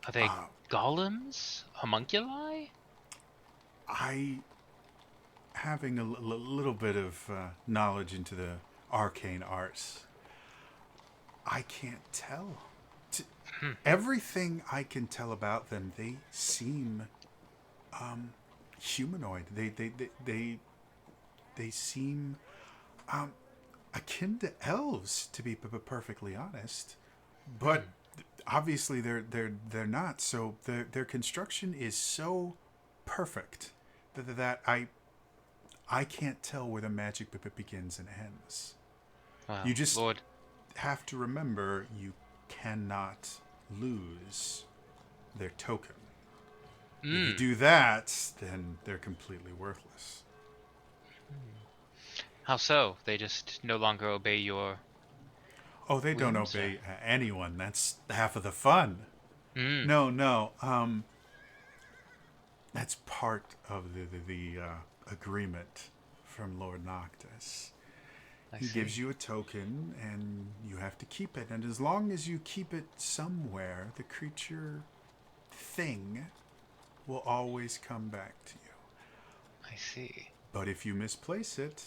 Are they golems? Homunculi? I, having a little bit of knowledge into the arcane arts, I can't tell. Everything I can tell about them, they seem humanoid. They seem akin to elves, to be perfectly honest. But obviously they're not. So their construction is so perfect that I can't tell where the magic begins and ends. Well, You just Lord, have to remember you cannot lose their token. If you do that, then they're completely worthless. how so? They just no longer obey your... Oh, they don't Whims, obey anyone. That's half of the fun. Mm, No. That's part of the agreement from Lord Noctis. I He see. gives you a token, and you have to keep it. And as long as you keep it somewhere, the creature thing will always come back to you. I see. But if you misplace it,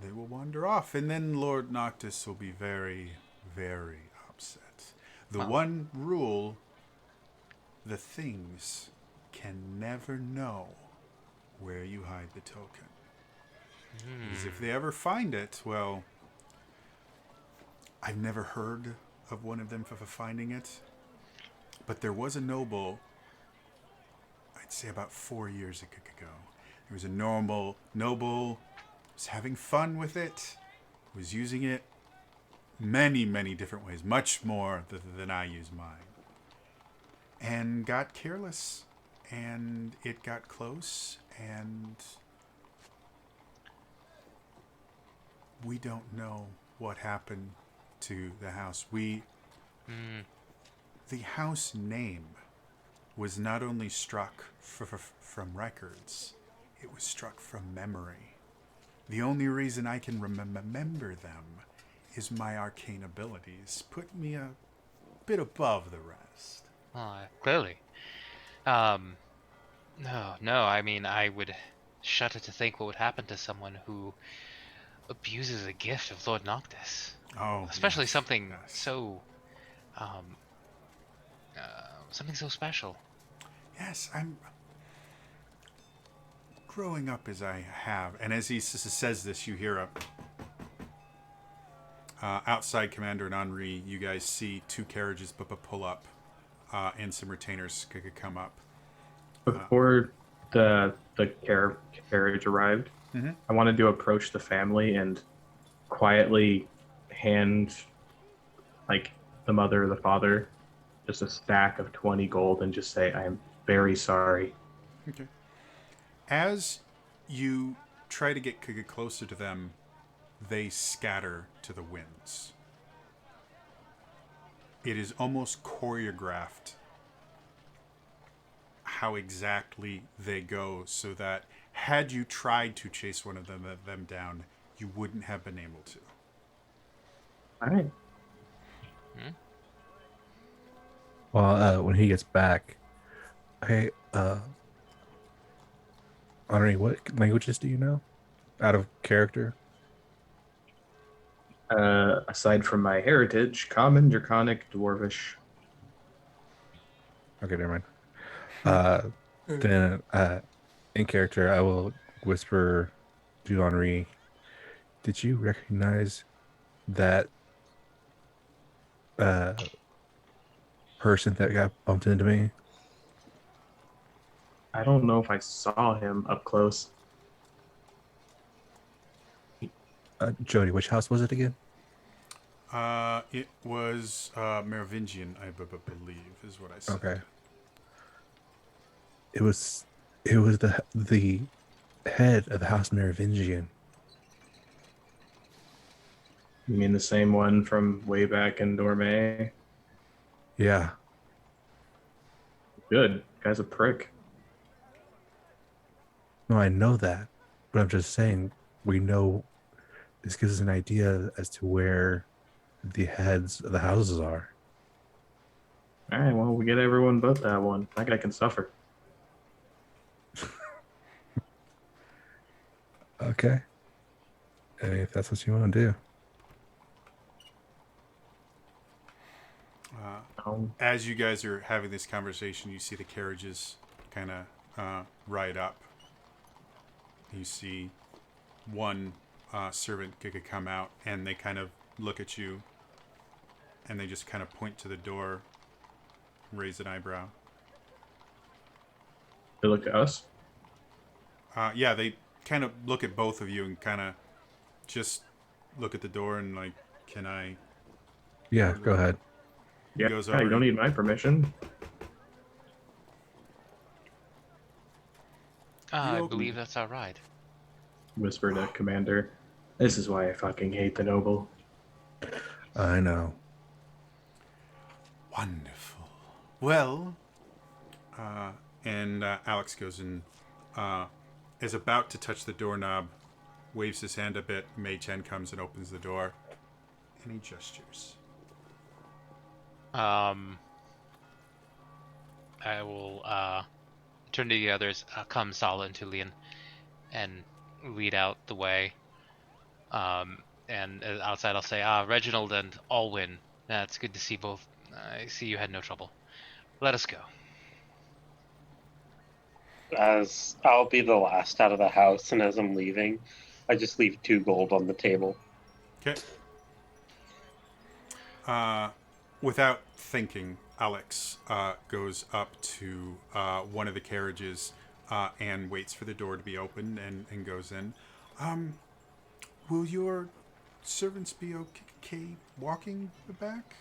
they will wander off. And then Lord Noctis will be very, very upset. The one rule, the things can never know where you hide the token. Because if they ever find it, well, I've never heard of one of them for finding it. But there was a noble, I'd say about 4 years ago. There was a noble, was having fun with it, was using it many, many different ways, much more than I use mine. and got careless, and it got close, and we don't know what happened to the house. Hmm. The house name was not only struck from records, it was struck from memory. The only reason I can remember them is my arcane abilities put me a bit above the rest. Clearly. Um, no. I mean, I would shudder to think what would happen to someone who abuses a gift of Lord Noctis, Oh, especially yes, something yes. so, um, something so special. Yes, I'm growing up as I have. And as he says this, you hear a outside Commander and Henri. You guys see two carriages pull up, and some retainers come up. Before the carriage arrived, Mm-hmm. I wanted to approach the family and quietly hand like the mother or the father just a stack of 20 gold and just say, I am very sorry. Okay. As you try to get closer to them, they scatter to the winds. It is almost choreographed how exactly they go, so that had you tried to chase one of them down, you wouldn't have been able to. All right. Hmm? Well, when he gets back, hey, Henri, what languages do you know? Out of character? Aside from my heritage, Common, Draconic, Dwarvish. Okay, never mind. Uh, then in character, I will whisper to Henri, did you recognize that uh person that got bumped into me? I don't know if I saw him up close. Jody, which house was it again? It was Merovingian, I believe, is what I said. Okay. It was the head of the House Merovingian. You mean the same one from way back in Dorme? Yeah. Good. Guy's a prick. No, I know that. But I'm just saying we know this gives us an idea as to where the heads of the houses are. All right, well, we get everyone but that one. That guy can suffer. Okay. If that's what you want to do. As you guys are having this conversation, you see the carriages kind of ride up. You see one servant could come out, and they kind of look at you, and they just kind of point to the door, raise an eyebrow. They look at us. Yeah, they kind of look at both of you and kind of just look at the door and like, can I? Yeah, go ahead. He Yeah, goes you over. don't need my permission. I You believe that's all right. Whisper to Commander. This is why I fucking hate the noble. I know. Wonderful. Well, and Alex goes and is about to touch the doorknob, waves his hand a bit. Mei Chen comes and opens the door, and he gestures. Um, I will turn to the others, come Sala and Tulian, and lead out the way. And outside I'll say, Reginald and Alwyn, it's good to see both. I see you had no trouble. Let us go. As I'll be the last out of the house, and as I'm leaving, I just leave 2 gold on the table. Okay. Without thinking, Alex goes up to one of the carriages and waits for the door to be opened and goes in. Will your servants be okay walking back?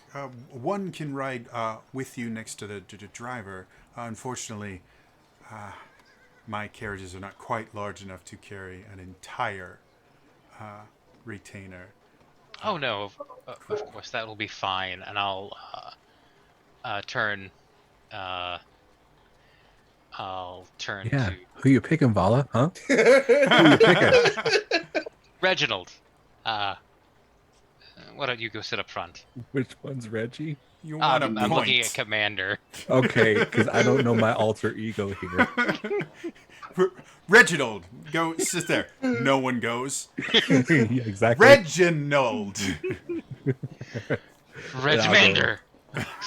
One can ride with you next to the driver. Unfortunately, my carriages are not quite large enough to carry an entire retainer. Oh no, of course that will be fine, and turn. Uh, I'll turn Yeah. to Who you picking, Vala? Huh? Who you picking? Reginald. Uh, why don't you go sit up front? Which one's Reggie? You want a I'm looking at point? Commander. Okay, because I don't know my alter ego here. Reginald, go sit there. No one goes. Yeah, exactly. Reginald. And Regimander.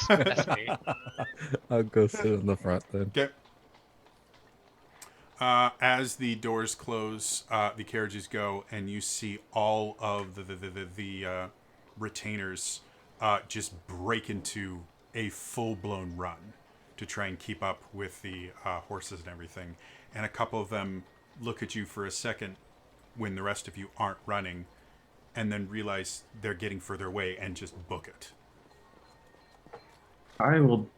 That's me. I'll go sit in the front then. Okay. As the doors close, the carriages go, and you see all of the retainers just break into a full-blown run to try and keep up with the horses and everything. And a couple of them look at you for a second when the rest of you aren't running, and then realize they're getting further away and just book it. I don't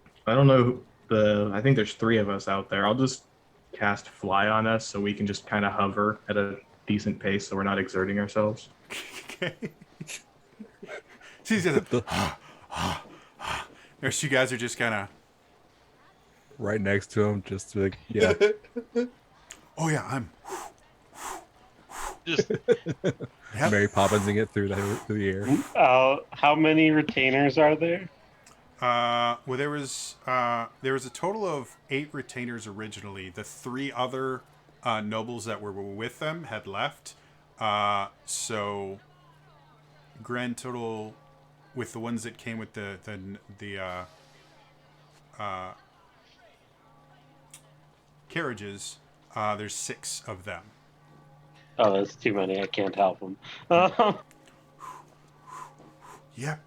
know. I think there's 3 of us out there. I'll just cast fly on us so we can just kind of hover at a decent pace so we're not exerting ourselves. Okay. She's just there's you guys are just kind of. Right next to him, just like, yeah. Oh yeah, I'm. Just Yep. Mary Poppinsing it through the air. How many retainers are there? Well, there was a total of 8 retainers originally. The 3 other nobles that were with them had left. So grand total with the ones that came with the carriages, there's 6 of them. Oh, that's too many. I can't help them. Yep.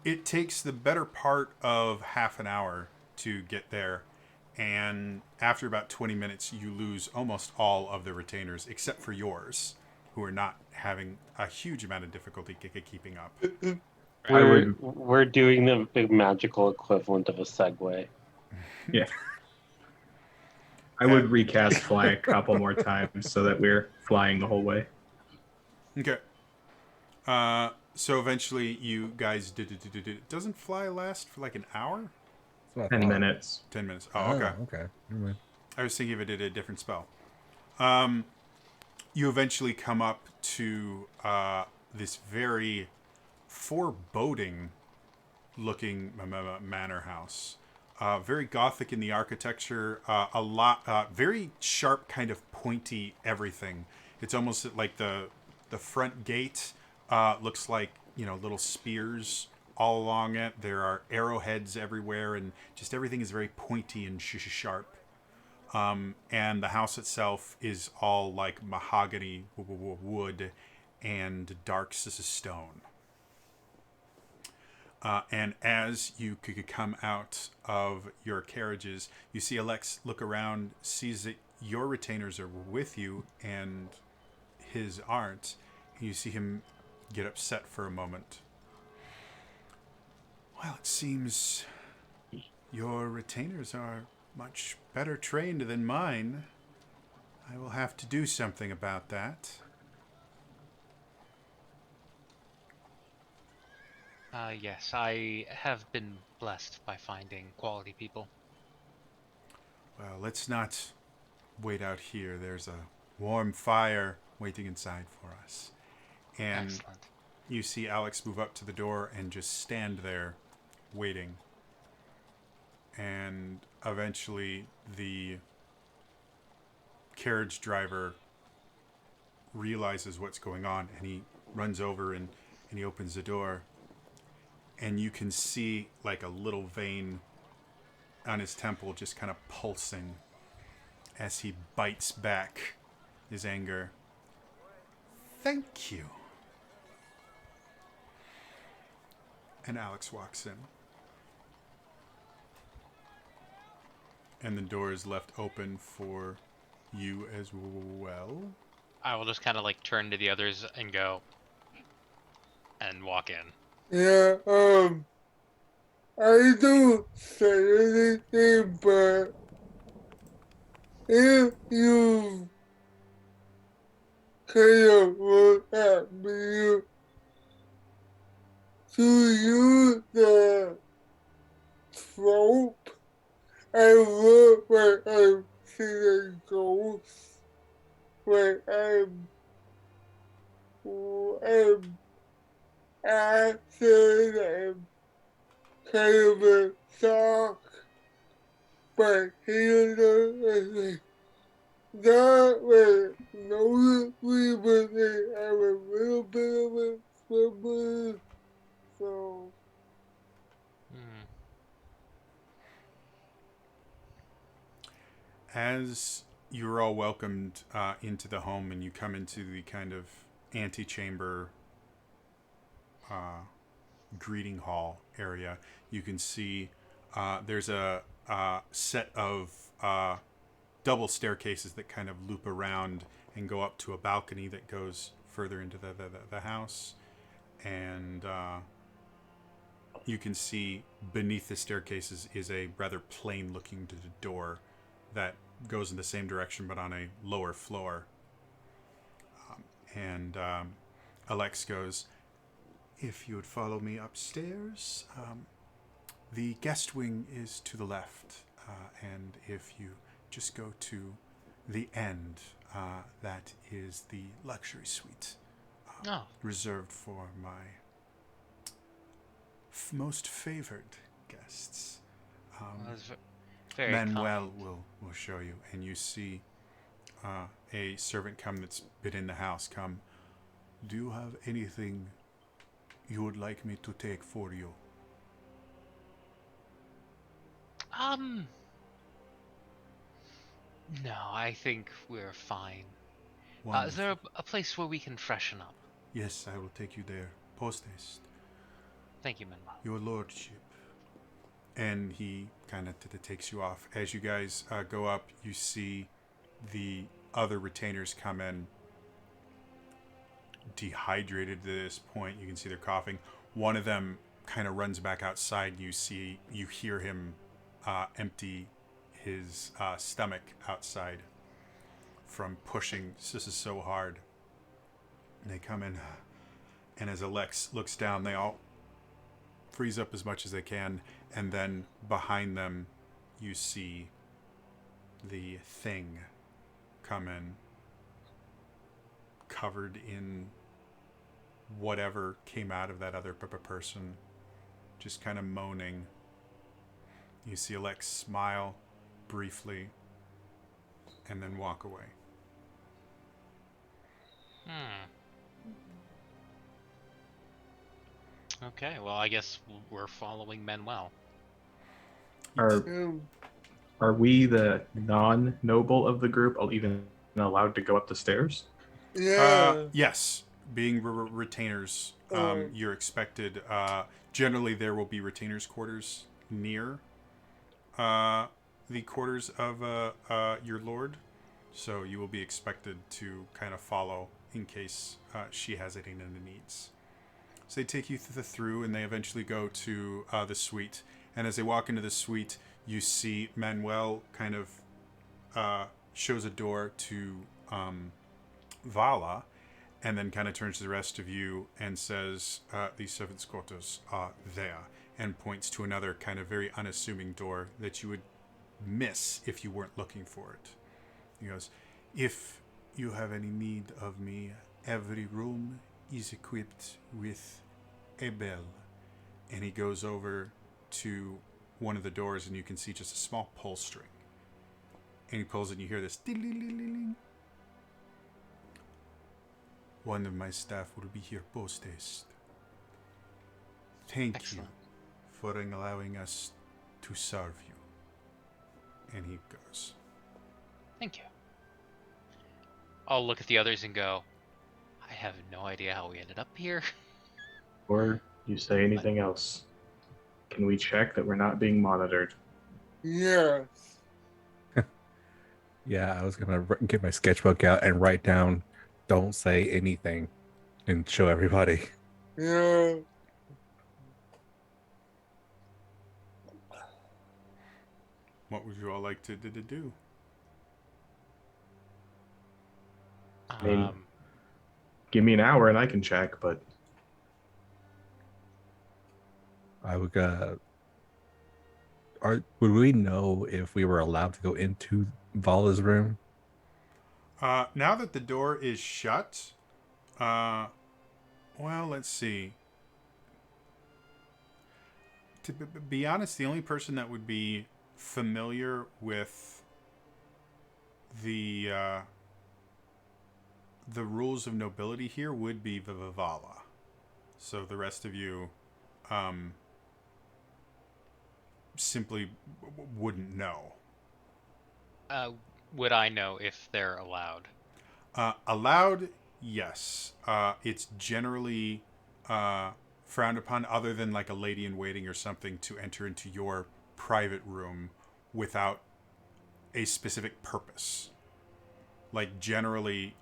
It takes the better part of half an hour to get there, and after about 20 minutes, you lose almost all of the retainers except for yours, who are not having a huge amount of difficulty keeping up. We're doing the big magical equivalent of a Segway. Yeah. I would recast fly a couple more times so that we're flying the whole way. Okay. So eventually, you guys did. Doesn't fly last for like an hour? 10 minutes. 10 minutes. Oh, okay. Okay. Never mind. I was thinking if it did a different spell. You eventually come up to this very foreboding-looking manor house. Very gothic in the architecture. Very sharp, kind of pointy everything. It's almost like the front gate looks like little spears all along it. There are arrowheads everywhere, and just everything is very pointy and sharp. And the house itself is all like mahogany wood and dark stone. And as you could come out of your carriages, you see Alex look around, sees that your retainers are with you and his aren't. And you see him get upset for a moment. Well, it seems your retainers are much better trained than mine. I will have to do something about that. yes, I have been blessed by finding quality people. Well, let's not wait out here. There's a warm fire waiting inside for us. And Excellent. you see Alex move up to the door and just stand there waiting. And eventually the carriage driver realizes what's going on, and he runs over and he opens the door. And you can see like a little vein on his temple just kind of pulsing as he bites back his anger. Thank you. And Alex walks in. And the door is left open for you as well. I will just kind of like turn to the others and go and walk in. Yeah, I don't say anything, but if you kind of look at me to use the trope, I look like I'm seeing a ghost, like I'm acting, I'm kind of in shock, but he doesn't not like noticeably, but they have a little bit of a tremor. So Hmm. As you're all welcomed into the home and you come into the kind of antechamber greeting hall area, you can see there's a set of double staircases that kind of loop around and go up to a balcony that goes further into the house. And you can see beneath the staircases is a rather plain looking door that goes in the same direction but on a lower floor. And Alex goes, if you would follow me upstairs, the guest wing is to the left. And if you just go to the end, that is the luxury suite Oh, reserved for my most favored guests. that was very Manuel kind. will show you, and you see a servant come that's been in the house come. Do you have anything you would like me to take for you? Um, no, I think we're fine. Is there Wonderful. a place where we can freshen up? Yes, I will take you there. Post haste. Thank you, Manuel. Your lordship. And he kind of takes you off. As you guys go up, you see the other retainers come in dehydrated at this point. You can see they're coughing. One of them kind of runs back outside. You hear him empty his stomach outside from pushing. This is so hard. And they come in, and as Alex looks down, they all freeze up as much as they can, and then behind them, you see the thing come in, covered in whatever came out of that other person, just kind of moaning. You see Alex smile briefly and then walk away. Hmm. Okay, well, I guess we're following Manuel. Are um, are we the non-noble of the group even allowed to go up the stairs? yeah, Yes, being retainers, um, you're expected. Generally, there will be retainers' quarters near the quarters of your lord, so you will be expected to kind of follow in case she has any needs. So they take you through, and they eventually go to the suite. And as they walk into the suite, you see Manuel kind of shows a door to Vala, and then kind of turns to the rest of you and says, "The servants' quarters are there," and points to another kind of very unassuming door that you would miss if you weren't looking for it. He goes, "If you have any need of me, every room is equipped with a bell." And he goes over to one of the doors, and you can see just a small pull string. And he pulls it, and you hear this ding-ding-ding-ding. One of my staff will be here post haste. Thank Excellent. you for allowing us to serve you. And he goes. Thank you. I'll look at the others and go, I have no idea how we ended up here. Or you say anything else? Can we check that we're not being monitored? yes. Yeah, I was gonna get my sketchbook out and write down, "Don't say anything," and show everybody. Yeah. What would you all like to do? I mean, Um, give me an hour and I can check, but I would. Would we know if we were allowed to go into Vala's room? Now that the door is shut, well, let's see. To be honest, the only person that would be familiar with the uh, the rules of nobility here would be Vivala. So the rest of you simply wouldn't know. would I know if they're allowed? Allowed, yes. It's generally frowned upon, other than like a lady in waiting or something, to enter into your private room without a specific purpose. Like generally,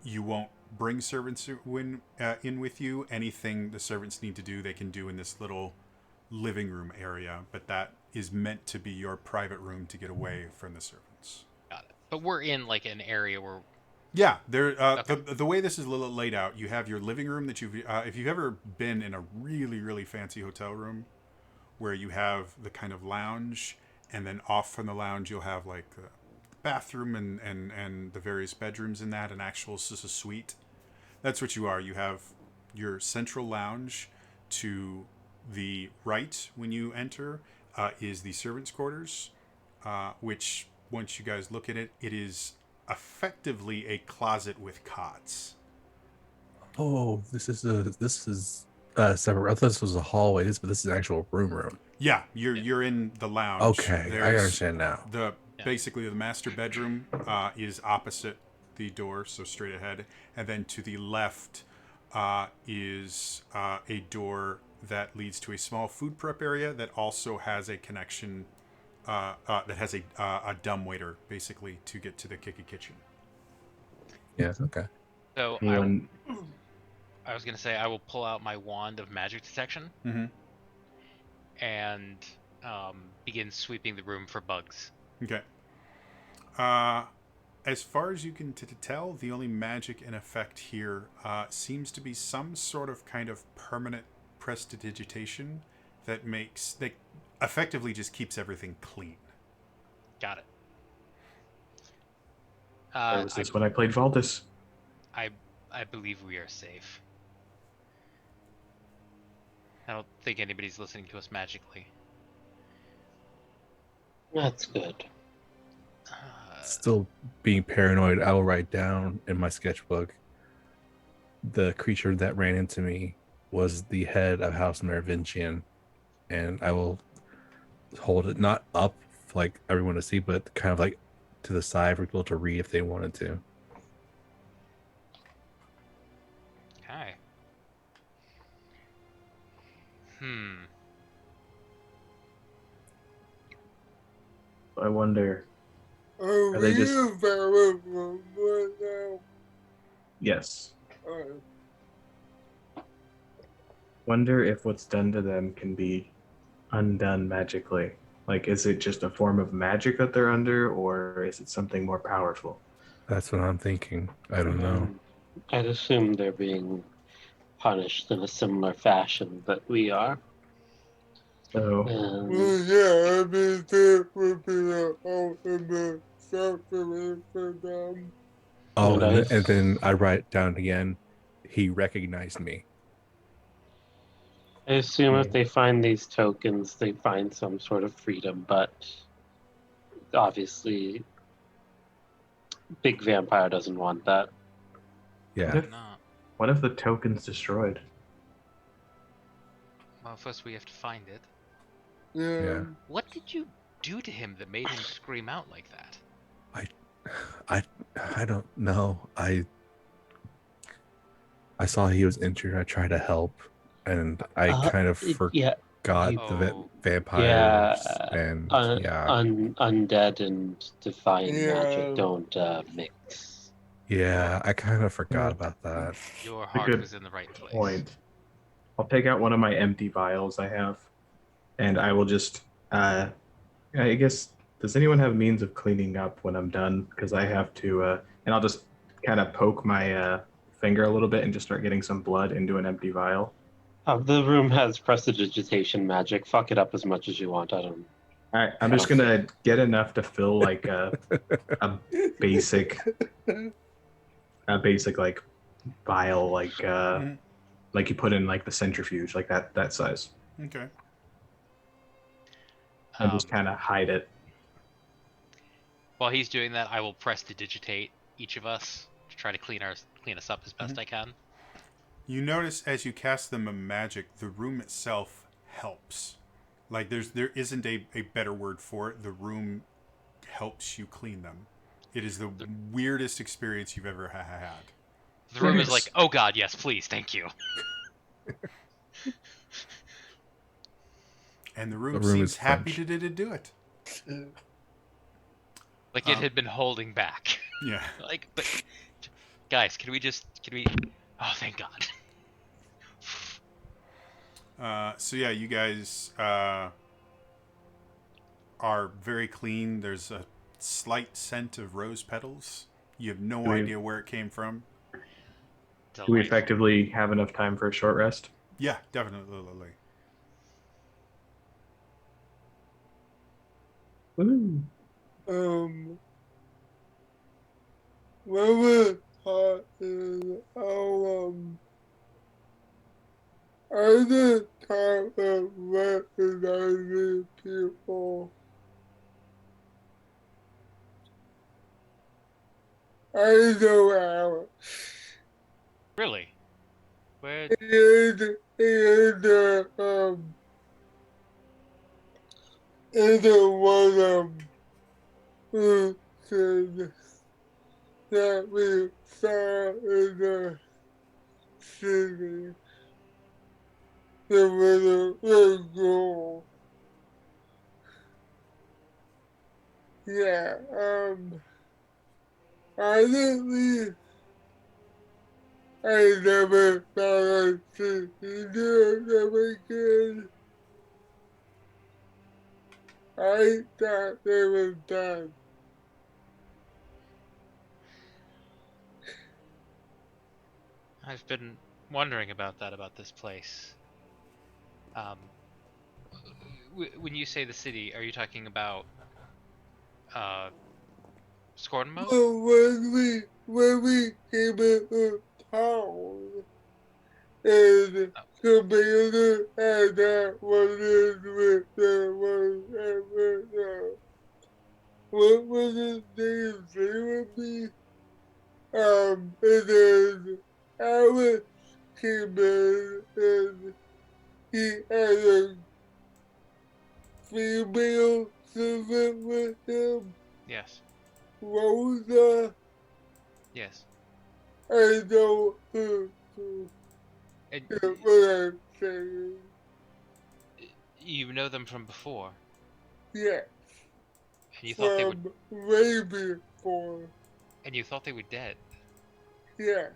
you won't bring servants in with you. Anything the servants need to do, they can do in this little living room area, but that is meant to be your private room to get away from the servants. Got it. But we're in like an area where Yeah, there. Okay. The way this is laid out, you have your living room that if you've ever been in a really fancy hotel room, where you have the kind of lounge, and then off from the lounge you'll have like the bathroom and the various bedrooms in that, an actual suite. That's what you are. You have your central lounge. To the right when you enter is the servants' quarters, which once you guys look at it, it is effectively a closet with cots. Oh, this is separate. I thought this was a hallway. But this is an actual room. Yeah, you're in the lounge. Okay, I There's understand now. basically the master bedroom is opposite the door, so straight ahead, and then to the left is a door that leads to a small food prep area that also has a connection that has a dumbwaiter basically to get to the Kiki kitchen. Yeah. Okay. so anyone? I was gonna say I will pull out my wand of magic detection Mm-hmm. and begin sweeping the room for bugs. Okay. As far as you can tell, the only magic in effect here seems to be some sort of kind of permanent prestidigitation that effectively just keeps everything clean. Got it. Where was this when I played Valdis? I believe we are safe. I don't think anybody's listening to us magically. That's good. Still being paranoid, I will write down in my sketchbook, the creature that ran into me was the head of House Merovingian, and I will hold it not up for like everyone to see, but kind of like to the side for people to read if they wanted to. Okay. I wonder. Are they we just- available right now? Yes. Alright. Wonder if what's done to them can be undone magically. Like, is it just a form of magic that they're under, or is it something more powerful? That's what I'm thinking. I don't know. I'd assume they're being punished in a similar fashion that we are. So, And Well, yeah, I mean, that would be the ultimate suffering for them. Oh, And and then I write down again. He recognized me. I assume Yeah. if they find these tokens, they find some sort of freedom, but obviously, Big Vampire doesn't want that. Yeah. No. what if the token's destroyed? Well, first we have to find it. Yeah. What did you do to him that made him scream out like that? I don't know. I saw he was injured. I tried to help, and I kind of Yeah, got You- Oh, vampires and undead and divine magic Yeah. don't mix. yeah, I kind of forgot Yeah. about that. your A heart good was in the right place. point. I'll take out one of my empty vials I have, and I will just. I guess. Does anyone have means of cleaning up when I'm done? Because I have to. And I'll just kind of poke my finger a little bit and just start getting some blood into an empty vial. The room has prestidigitation magic. Fuck it up as much as you want. I don't. All right, I'm I just don't gonna get enough to fill like a basic, like vial, Mhm. like you put in like the centrifuge, like that size, Okay. and just Um, kind of hide it. while he's doing that, I will press to digitate each of us to try to clean us up as best I can. You notice as you cast them a magic, the room itself helps. Like there isn't a better word for it. The room helps you clean them. It is the weirdest experience you've ever had. The room is Thanks. like, oh god, yes, please, thank you. And the The room room is seems happy French. to do it. Like it had been holding back. Yeah. Like, but guys, can we? Oh, thank God. So yeah, you guys are very clean. There's a slight scent of rose petals. You have no Do we- idea where it came from. Do we Delightful. effectively have enough time for a short rest? Yeah, definitely. Woo. When we're talking, I just talk of recognizing people. I know Alex. Really? Where? And one who said that we saw in the city. There was a little girl. Yeah, honestly, I never thought I'd see you do it again. I thought they were done. I've been wondering about that about this place. Um, when you say the city, are you talking about Scornmo? But when we came into town, and Oh, Commander had that one in with the one what was his name? Say with me? And then Alex came in and he had a female servant with him, yes, Rosa. yes. I know her too. And That's what I'm saying. you know them from before, Yeah, and you thought they were, from way before. and you thought they were dead. Yeah.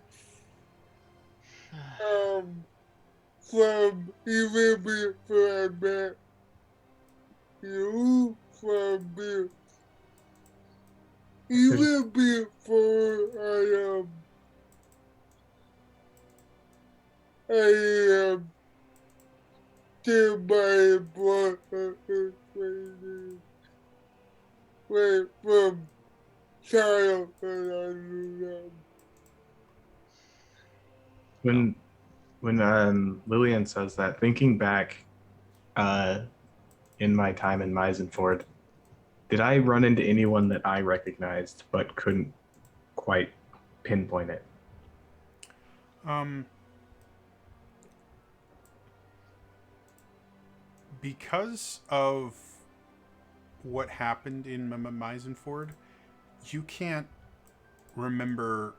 From even before I met you, even before I did my blood training. Wait, from childhood I knew them. When Lillian says that, thinking back, in my time in Meisenford, did I run into anyone that I recognized but couldn't quite pinpoint it? Because of what happened in Meisenford, you can't remember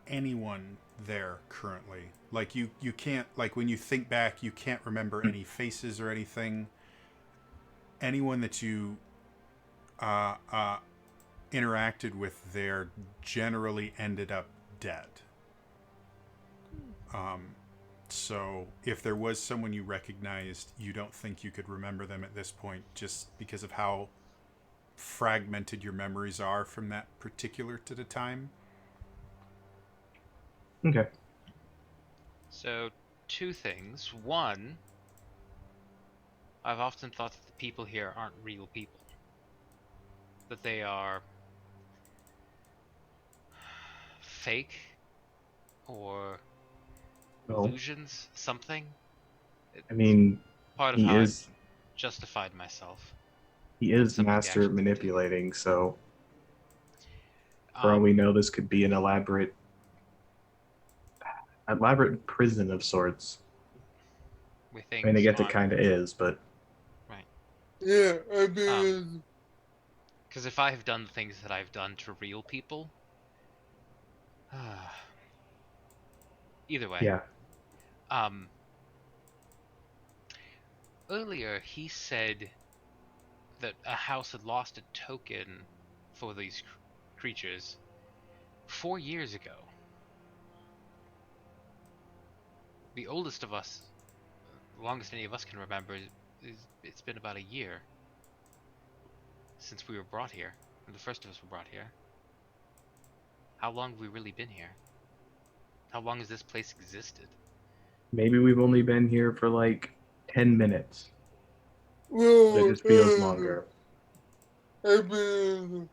anyone there currently. Like you can't, like when you think back, you can't remember any faces or anything. Anyone that you uh, uh, interacted with there generally ended up dead. So if there was someone you recognized, you don't think you could remember them at this point, just because of how fragmented your memories are from that particular to the time. Okay. So, two things. One, I've often thought that the people here aren't real people. That they are fake or No. illusions, something. It's I mean, part of he how I've is justified myself. he That is something master at actually did. manipulating, so for all we know, this could be an elaborate prison of sorts. With I mean, I things guess it on. kind of is, but Right. Yeah, I mean, Because if I have done the things that I've done to real people, either way. yeah. Um, Earlier he said that a house had lost a token for these creatures 4 years ago. The oldest of us, the longest any of us can remember, it's been about a year since we were brought here. When the first of us were brought here. How long have we really been here? How long has this place existed? Maybe we've only been here for like 10 minutes, but it well, just feels longer. I mean,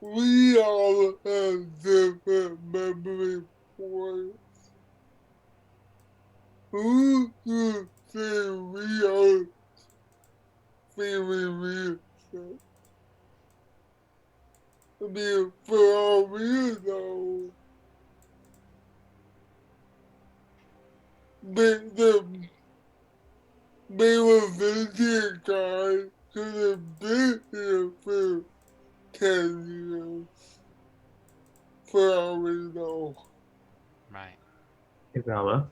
we all have different memory points. Who to say we are very recent? I mean, for all we know, the male Indian guy could have been here for 10 years, for all we know. Right. Isabella,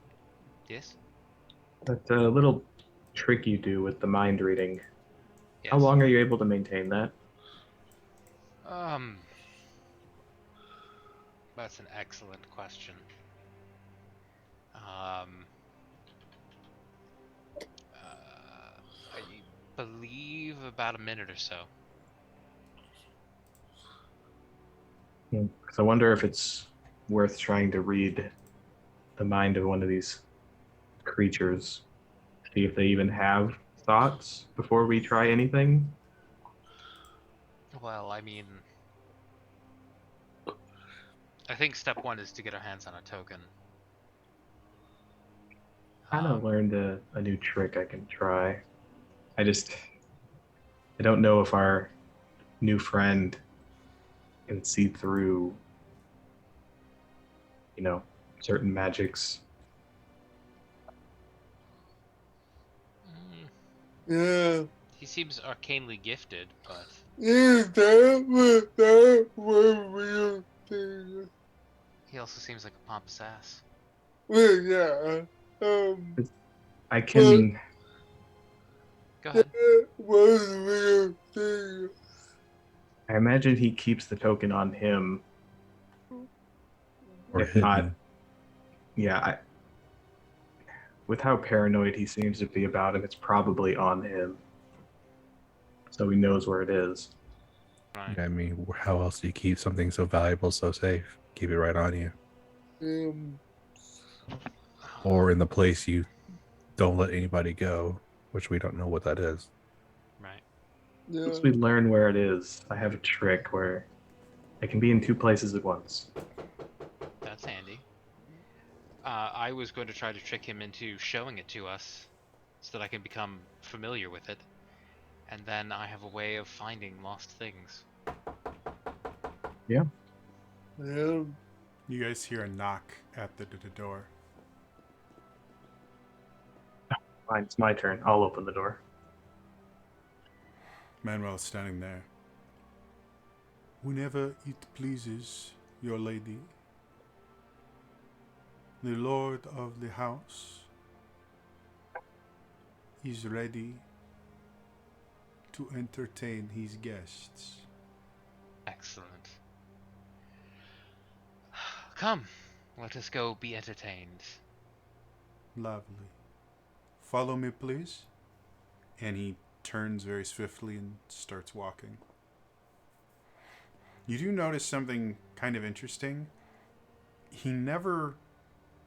Yes? that little trick you do with the mind reading, Yes. how long are you able to maintain that? Um, that's an excellent question. Um, I believe about a minute or so. Because I wonder if it's worth trying to read the mind of one of these creatures, see if they even have thoughts before we try anything. Well, I mean, I think step one is to get our hands on a token. Kind of learned a new trick I can try. I just I don't know if our new friend can see through, certain magics. Mm, Yeah. he seems arcanely gifted, but Yeah, that was real thing. he also seems like a pompous ass. Well, yeah. I But can Go ahead. that was real thing. I imagine he keeps the token on him. Or If not, hidden. yeah, with how paranoid he seems to be about it, it's probably on him. So he knows where it is. Right. Yeah, I mean, how else do you keep something so valuable so safe? Keep it right on you, Um, or in the place you don't let anybody go, which we don't know what that is. Right. Once yeah. we learn where it is, I have a trick where I can be in two places at once. That's handy. I was going to try to trick him into showing it to us so that I can become familiar with it. And then I have a way of finding lost things. Yeah. Yeah. You guys hear a knock at the door. Fine, it's my turn. I'll open the door. Manuel's standing there. Whenever it pleases your lady. The lord of the house is ready to entertain his guests. Excellent. Come, let us go be entertained. Lovely. Follow me, please. And he turns very swiftly and starts walking. You do notice something kind of interesting. He never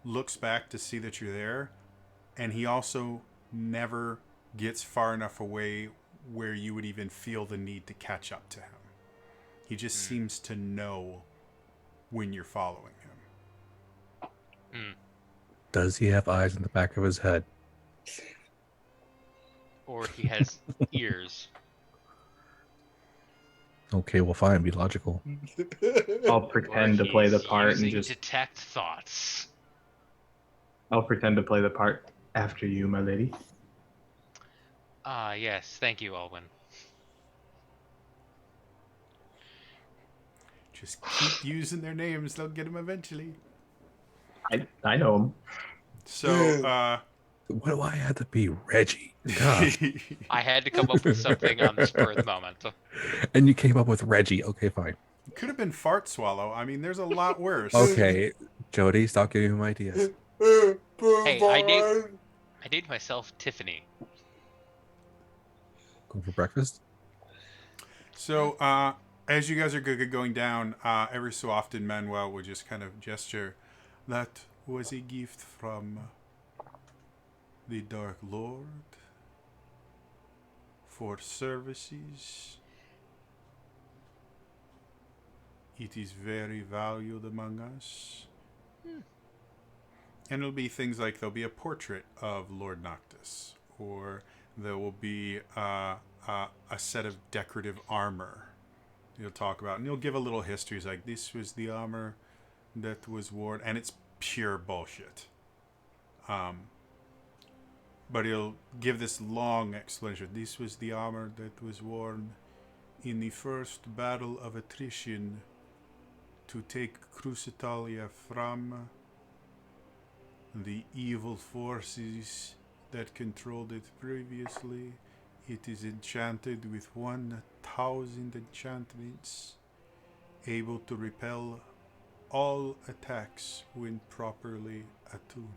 looks back to see that you're there, and he also never gets far enough away where you would even feel the need to catch up to him. He just seems to know when you're following him. Does he have eyes in the back of his head? Or he has ears. Okay, well, fine. Be logical. I'll Or pretend to play the he's part and using just. detect thoughts. I'll pretend to play the part after you, my lady. Ah, yes. Thank you, Alwyn. Just keep using their names, they'll get him eventually. I know him. So, What do I have to be, Reggie? God. I had to come up with something on the spur of the moment. And you came up with Reggie. Okay, fine. could have been Fart Swallow. I mean, there's a lot worse. Okay, Jody, stop giving him ideas. Hey, I named myself Tiffany. Go for breakfast? So, as you guys are going down, every so often Manuel would just kind of gesture, "That was a gift from the Dark Lord for services. It is very valued among us." And it'll be things like there'll be a portrait of Lord Noctis, or there will be a set of decorative armor he'll talk about. And he'll give a little history. He's like, this was the armor that was worn. And it's pure bullshit. But he'll give this long explanation. This was the armor that was worn in the first battle of attrition to take Crusitalia from the evil forces that controlled it previously. It is enchanted with 1,000 enchantments, able to repel all attacks when properly attuned.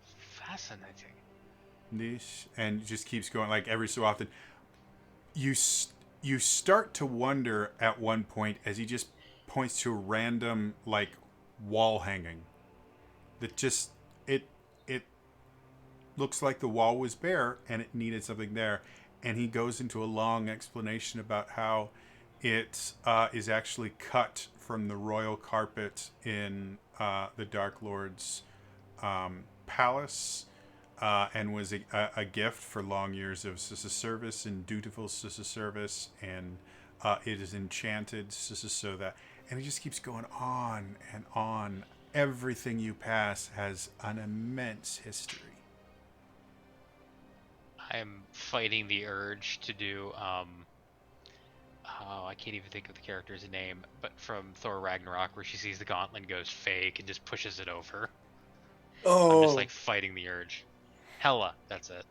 Fascinating. This, and it just keeps going, like every so often. You start to wonder at one point as he just points to a random like wall hanging that just it looks like the wall was bare and it needed something there, and he goes into a long explanation about how it is actually cut from the royal carpet in the Dark Lord's palace, and was a gift for long years of Sissa service and dutiful Sissa service, and it is enchanted Sissa so that, and it just keeps going on and on. Everything you pass has an immense history. I'm fighting the urge to do oh, I can't even think of the character's name, but from Thor Ragnarok, where she sees the gauntlet and goes fake and just pushes it over. I'm just like fighting the urge. Hella, that's it.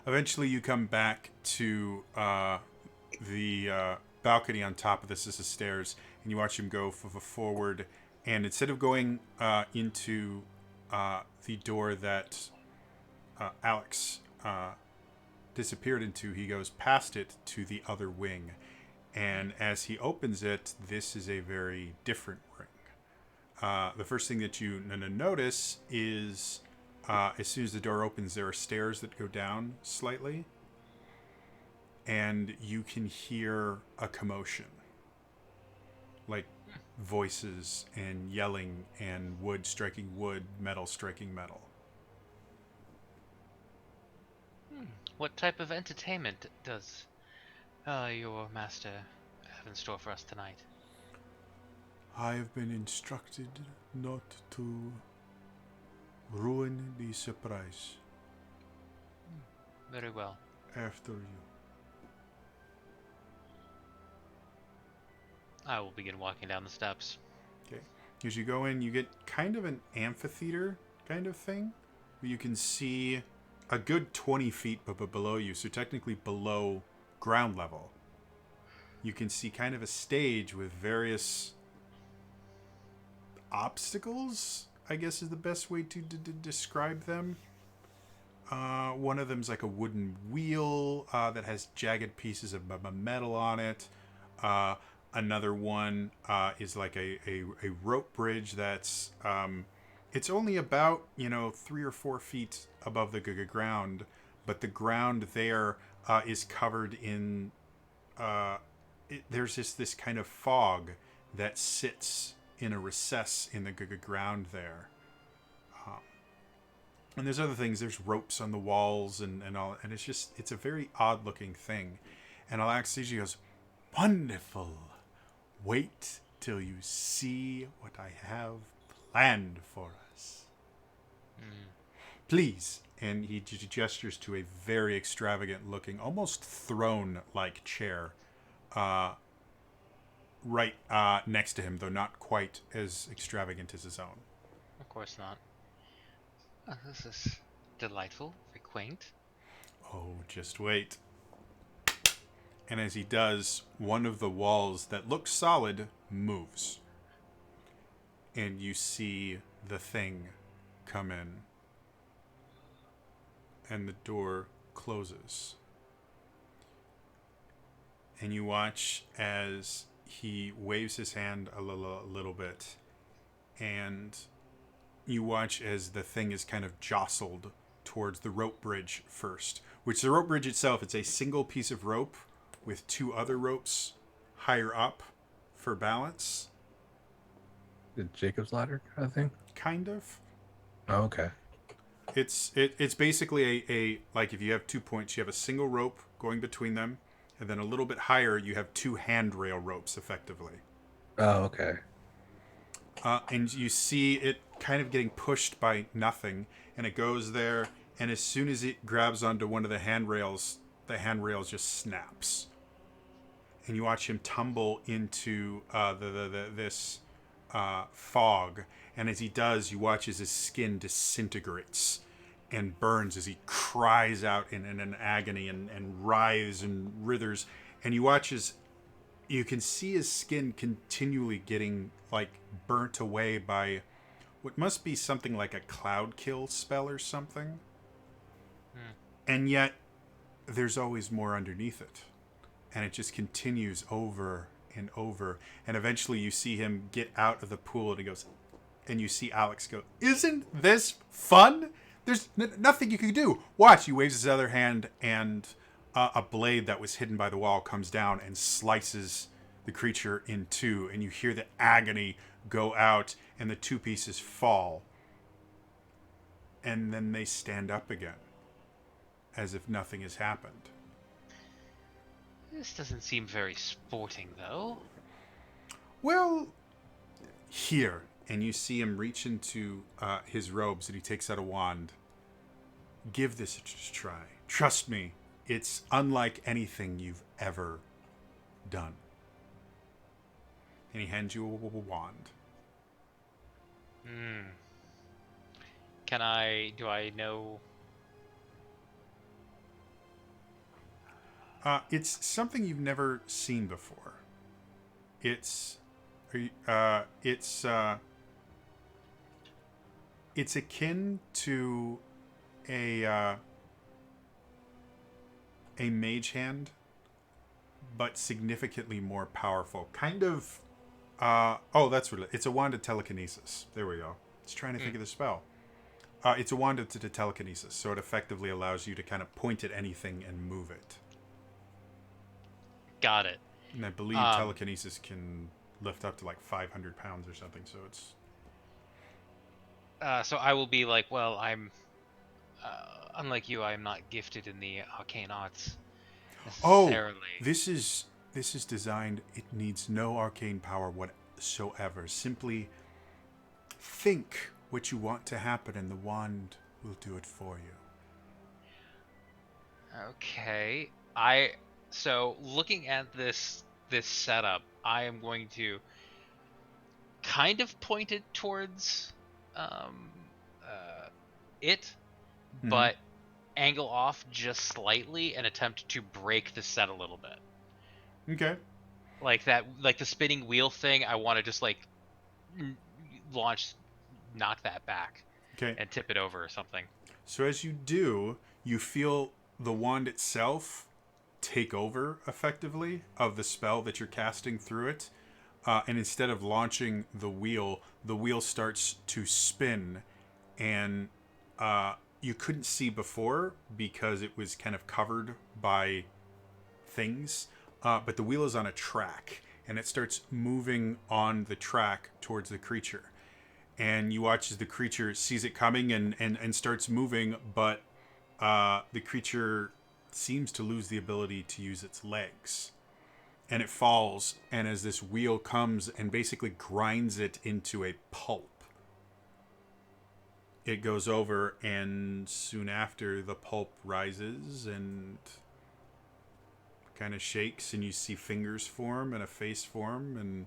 Eventually, you come back to the balcony on top of the Sissa stairs, and you watch him go forward. And instead of going into the door that Alex disappeared into, he goes past it to the other wing. And as he opens it, this is a very different ring. The first thing that you notice is as soon as the door opens, there are stairs that go down slightly. And you can hear a commotion. Like voices and yelling and wood striking wood, metal striking metal. What type of entertainment does your master have in store for us tonight? I have been instructed not to ruin the surprise. Very well. After you. I will begin walking down the steps. Okay. As you go in, you get kind of an amphitheater kind of thing, where you can see a good 20 feet below you, so technically below ground level. You can see kind of a stage with various obstacles, I guess is the best way to describe them. One of them's like a wooden wheel that has jagged pieces of metal on it. Another one is like a rope bridge that's it's only about 3 or 4 feet above the ground, but the ground there is covered in there's this kind of fog that sits in a recess in the ground there. And there's other things. There's ropes on the walls and all, and it's a very odd looking thing. And Alaxiji goes, "Wonderful. Wait till you see what I have planned for us. Please." And he gestures to a very extravagant looking, almost throne like chair right next to him, though not quite as extravagant as his own. Of course not. Oh, this is delightful, very quaint. Oh, just wait. And as he does, one of the walls that looks solid moves. And you see the thing come in. And the door closes. And you watch as he waves his hand a little bit. And you watch as the thing is kind of jostled towards the rope bridge first. Which the rope bridge itself, it's a single piece of rope with two other ropes higher up for balance. The Jacob's ladder kind of thing. Kind of. Oh, okay. It's basically a like if you have 2 points, you have a single rope going between them, and then a little bit higher you have two handrail ropes effectively. Oh, okay. And you see it kind of getting pushed by nothing, and it goes there, and as soon as it grabs onto one of the handrails just snaps. And you watch him tumble into this fog, and as he does, you watch as his skin disintegrates and burns as he cries out in an agony and writhes and writhers. And you watch as you can see his skin continually getting like burnt away by what must be something like a cloud kill spell or something. And yet there's always more underneath it. And it just continues over and over. And eventually you see him get out of the pool and he goes, and you see Alex go, "Isn't this fun? There's nothing you can do. Watch." He waves his other hand, and a blade that was hidden by the wall comes down and slices the creature in two. And you hear the agony go out, and the two pieces fall. And then they stand up again, as if nothing has happened. This doesn't seem very sporting, though. Well, here. And you see him reach into his robes, and he takes out a wand. "Give this a try. Trust me, it's unlike anything you've ever done." And he hands you a wand. Do I know? It's something you've never seen before. It's akin to a mage hand, but significantly more powerful. Kind of. That's what it's a wand of telekinesis. There we go. It's trying to think of the spell. It's a wand of telekinesis, so it effectively allows you to kind of point at anything and move it. Got it. And I believe telekinesis can lift up to like 500 pounds or something, so it's... So I will be like, well, I'm... unlike you, I'm not gifted in the arcane arts necessarily. This is designed... It needs no arcane power whatsoever. Simply think what you want to happen, and the wand will do it for you. Okay. So looking at this setup, I am going to kind of pointed towards um, it, Mhm. but angle off just slightly and attempt to break the set a little bit. Okay. Like that, like the spinning wheel thing. I want to just like n- launch, knock that back, Okay. and tip it over or something. So as you do, you feel the wand itself take over effectively of the spell that you're casting through it. And instead of launching the wheel starts to spin. And you couldn't see before because it was kind of covered by things. But the wheel is on a track and it starts moving on the track towards the creature. And you watch as the creature sees it coming and starts moving, but the creature seems to lose the ability to use its legs. And it falls, and as this wheel comes and basically grinds it into a pulp, it goes over, and soon after, the pulp rises and kind of shakes, and you see fingers form and a face form, and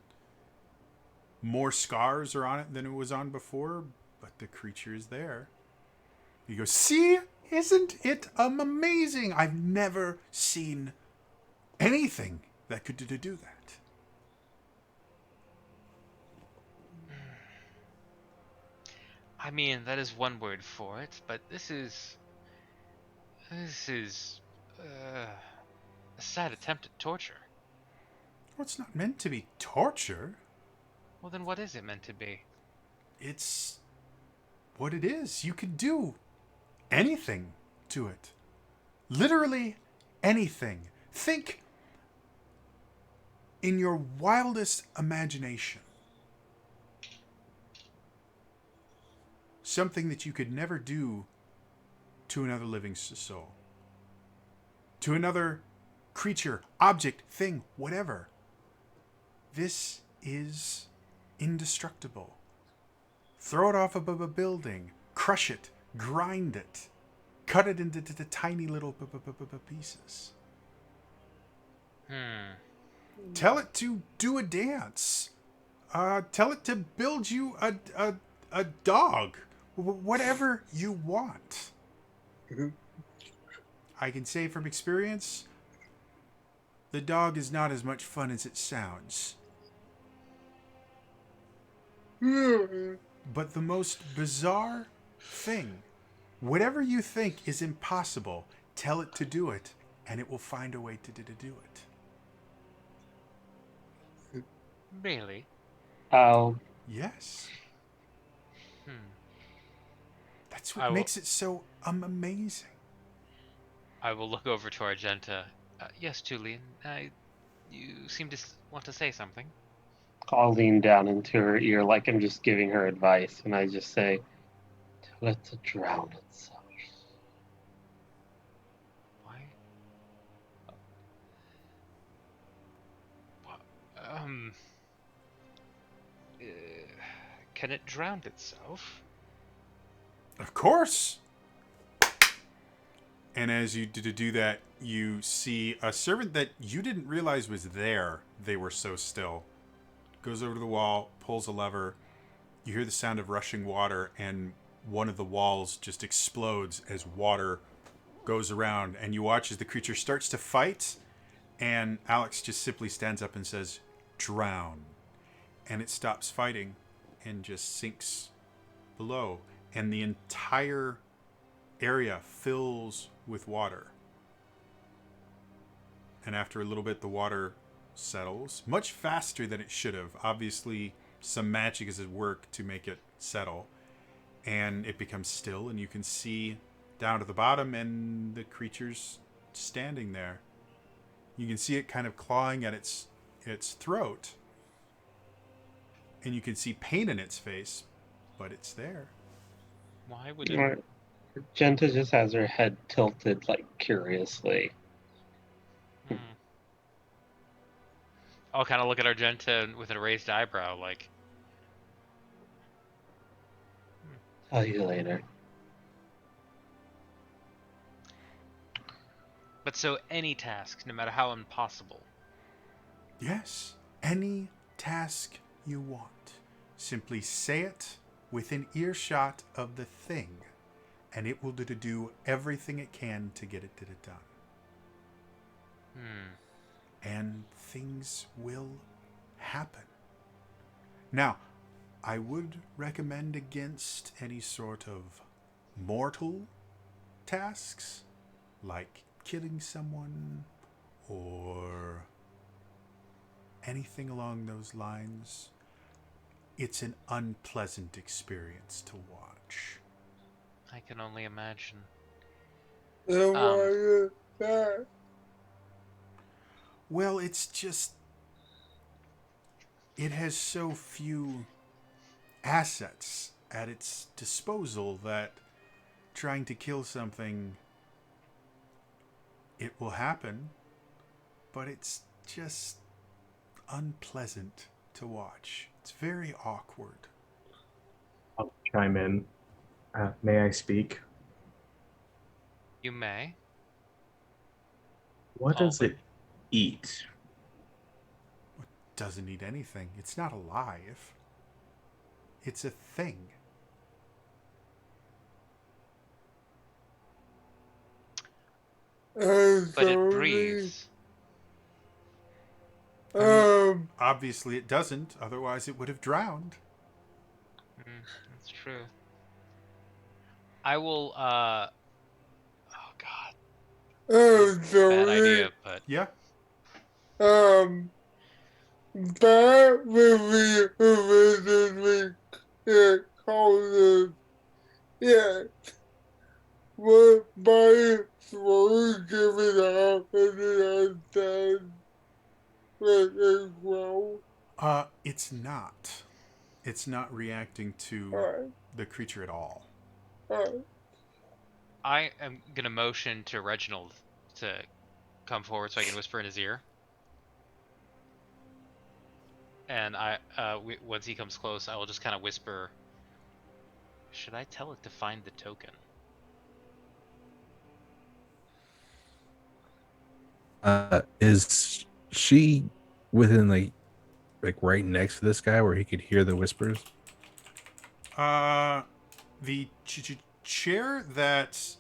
more scars are on it than it was on before, but the creature is there. You go, see? Isn't it amazing? I've never seen anything that could do that. I mean, that is one word for it, but this is a sad attempt at torture. Well, it's not meant to be torture. Well, then what is it meant to be? It's what it is. You could do anything to it. Literally anything. Think in your wildest imagination. Something that you could never do to another living soul. To another creature, object, thing, whatever. This is indestructible. Throw it off above a building, crush it, grind it, cut it into tiny little pieces. Tell it to do a dance. Tell it to build you a dog. Whatever you want. I can say from experience, the dog is not as much fun as it sounds. But the most bizarre thing, whatever you think is impossible, tell it to do it, and it will find a way to do it. Really? Oh, Yes. That's I what will. makes it so amazing. I will look over to Argenta. Yes, Julian. You seem to want to say something. I'll lean down into her ear like I'm just giving her advice, and I just say, "Tell it to drown itself." Why? Um. Uh, can it drown itself? Of course. And as you do that, you see a servant that you didn't realize was there. They were so still. Goes over to the wall, pulls a lever. You hear the sound of rushing water, and one of the walls just explodes as water goes around. And you watch as the creature starts to fight, and Alex just simply stands up and says, "Drown." And it stops fighting and just sinks below. And the entire area fills with water. And after a little bit, the water settles much faster than it should have. Obviously, some magic is at work to make it settle. And it becomes still, and you can see down to the bottom, and the creature's standing there. You can see it kind of clawing at its throat. And you can see pain in its face, but it's there. Why would it? Genta just has her head tilted, like, curiously. I'll kind of look at Argenta with a raised eyebrow, like, Tell you later. but so any task, no matter how impossible. Yes, any task you want. Simply say it within earshot of the thing, and it will do everything it can to get it done. And things will happen. Now, I would recommend against any sort of mortal tasks, like killing someone or anything along those lines. It's an unpleasant experience to watch. I can only imagine. And why is that? Well, it's just, it has so few assets at its disposal that trying to kill something, it will happen, but it's just unpleasant to watch. It's very awkward. I'll chime in. May I speak? You may. What Oh, does it eat? Doesn't need anything. It's not alive. It's a thing. I'm But it sorry. breathes. Obviously it doesn't, otherwise it would have drowned. That's true. I will, oh god. I'm sorry. Bad idea, but Yeah. That movie originally called it, what my throat giving up and then I said, let it grow. It's not. It's not reacting to Alright, the creature at all. alright. I am gonna motion to Reginald to come forward so I can whisper in his ear. And once he comes close, I will just kind of whisper, should I tell it to find the token? Is she within like right next to this guy where he could hear the whispers? The chair that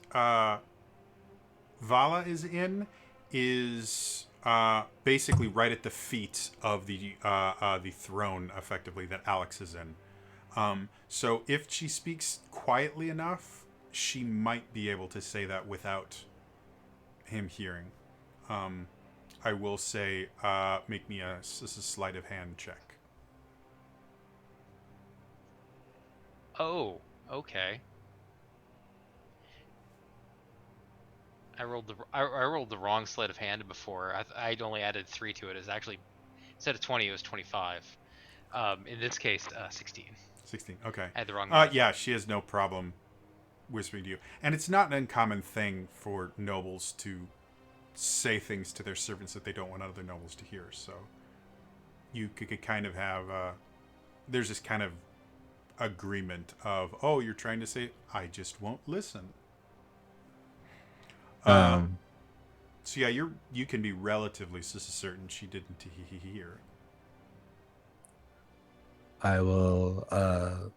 Vala is in is basically right at the feet of the throne, effectively, that Alex is in. So if she speaks quietly enough, she might be able to say that without him hearing. I will say, make me a sleight of hand check. Oh, okay. I rolled the wrong sleight of hand before. I'd only added 3 to it. It's actually, instead of 20, it was 25. In this case, 16. 16. Okay. I had the wrong math. Yeah, she has no problem whispering to you, and it's not an uncommon thing for nobles to say things to their servants that they don't want other nobles to hear. So you could kind of have there's this kind of agreement of, oh, you're trying to say I just won't listen. So yeah, you can be relatively certain she didn't hear. I will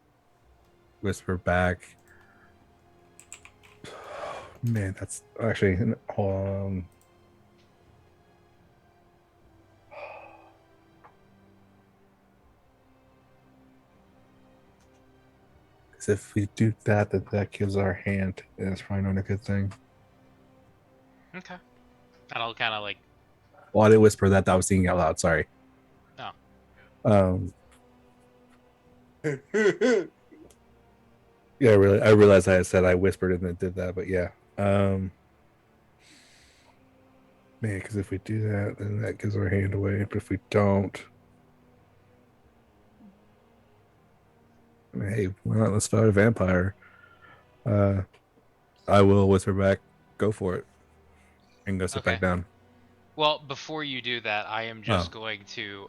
whisper back. Man, that's actually hold on. Because if we do that, that gives our hand, and it's probably not a good thing. Okay. And I'll kind of like. Well, I didn't whisper that. I was thinking out loud. Sorry. Oh. Yeah, I realized I said I whispered and then did that, but yeah. Man, because if we do that, then that gives our hand away. But if we don't, I mean, hey, why not? Let's fight a vampire. I will whisper back. Go for it, and go sit back down. Well, before you do that, I am just going to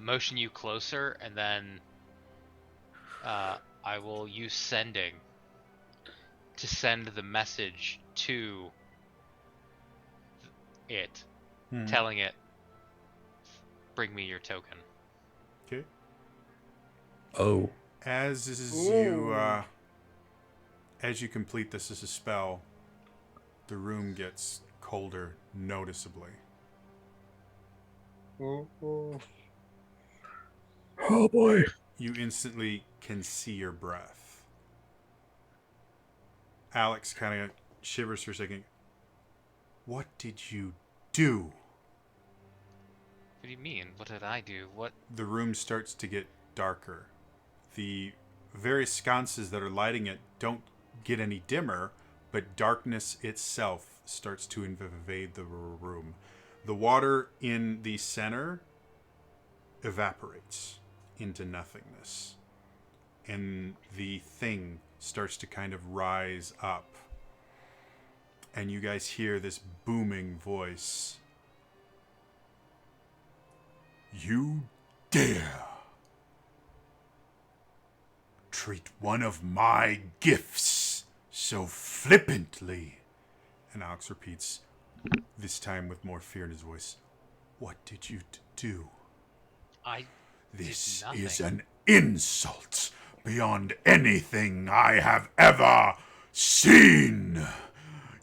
motion you closer, and then I will use sending to send the message to it, telling it, bring me your token. Okay. Oh, As you complete this as a spell, the room gets colder noticeably. Oh, oh boy. You instantly can see your breath. Alex kind of shivers for a second. What did you do? What do you mean? What did I do? What? The room starts to get darker. The various sconces that are lighting it don't get any dimmer, but darkness itself starts to invade the room. The water in the center evaporates into nothingness, and the thing starts to kind of rise up. And you guys hear this booming voice. You dare treat one of my gifts so flippantly. And Alex repeats, this time with more fear in his voice. What did you do? I This did nothing. is an insult beyond anything I have ever seen.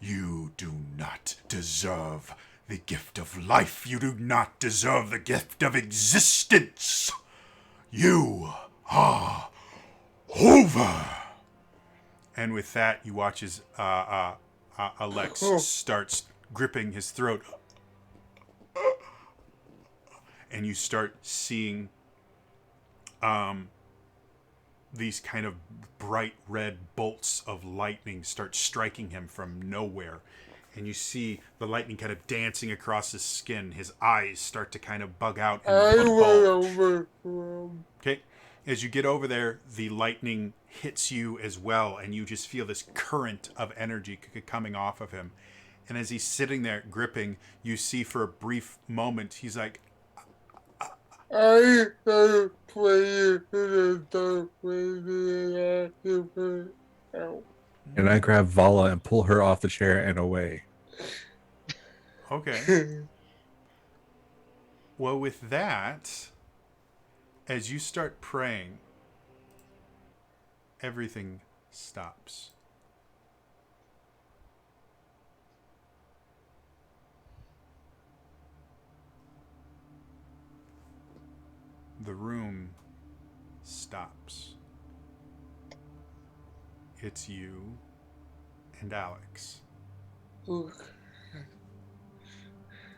You do not deserve the gift of life. You do not deserve the gift of existence. You are over. And with that, you watch as Alex starts gripping his throat. And you start seeing these kind of bright red bolts of lightning start striking him from nowhere. And you see the lightning kind of dancing across his skin. His eyes start to kind of bug out and I went bulge. over to him. Okay. As you get over there, the lightning hits you as well, and you just feel this current of energy coming off of him. And as he's sitting there gripping, you see for a brief moment, he's like, I started playing in the dark and I can out. And I grab Vala and pull her off the chair and away. okay. Well, with that, as you start praying, everything stops. The room stops. It's you and Alex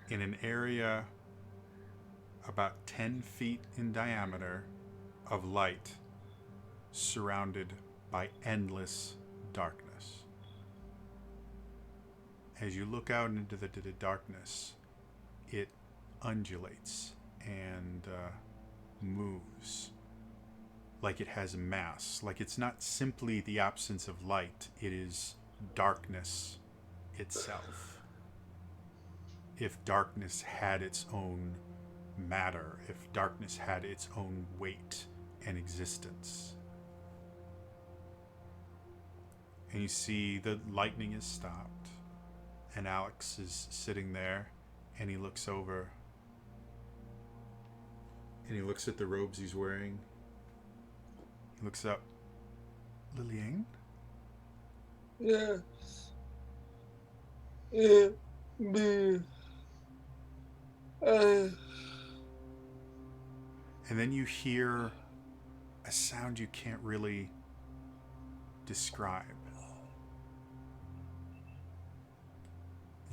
in an area about 10 feet in diameter of light, surrounded by endless darkness. As you look out into the darkness, it undulates and moves like it has mass, like it's not simply the absence of light, it is darkness itself. If darkness had its own matter, if darkness had its own weight and existence. And you see the lightning is stopped, and Alex is sitting there, and he looks over, and he looks at the robes he's wearing. He looks up. Lillian? Yes. It be. And then you hear a sound you can't really describe.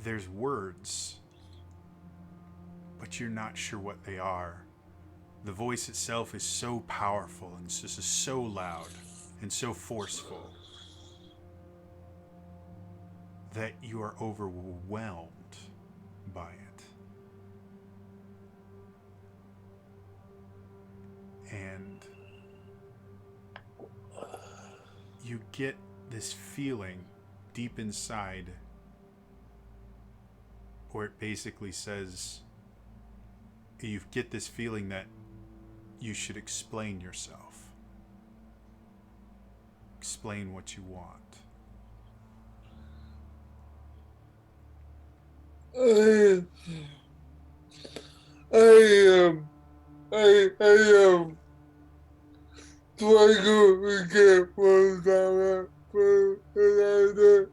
There's words, but you're not sure what they are. The voice itself is so powerful and just is so loud and so forceful that you are overwhelmed by it. And you get this feeling deep inside where it basically says, you get this feeling that you should explain yourself. Explain what you want. I am Twinkle again was our first another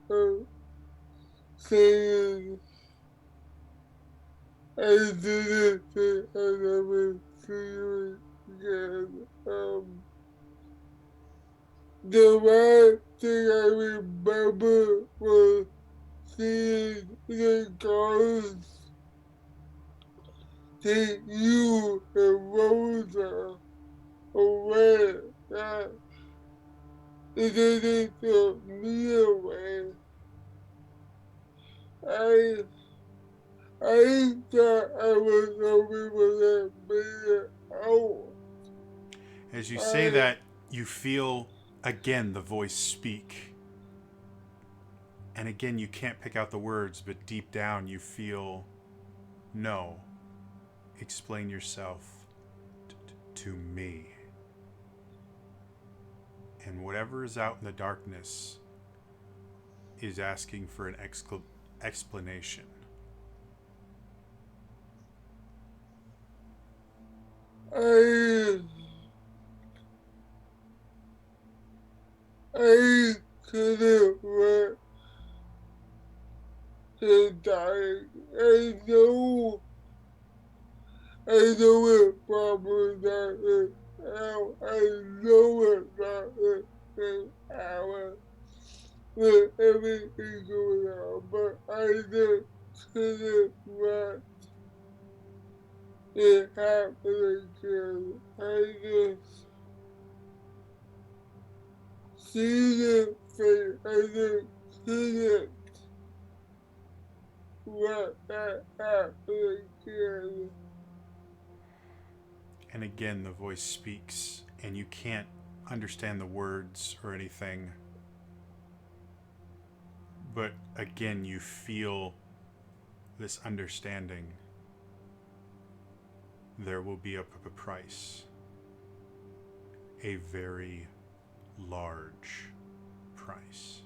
saying I didn't think I'd ever see you again. The one thing I remember was seeing the cars take you and Rosa away. That it didn't take me away. I I thought I was the people that made it out. As you say that, you feel again the voice speak. And again, you can't pick out the words, but deep down you feel, no, explain yourself to me. And whatever is out in the darkness is asking for an explanation. I couldn't let him die. I know it probably not it now. I know it not it an hour with everything going on, but I just couldn't let it happen again. I just see the face. I just couldn't let that happen again. And again, the voice speaks, and you can't understand the words or anything. But again, you feel this understanding. There will be a price. A very large price.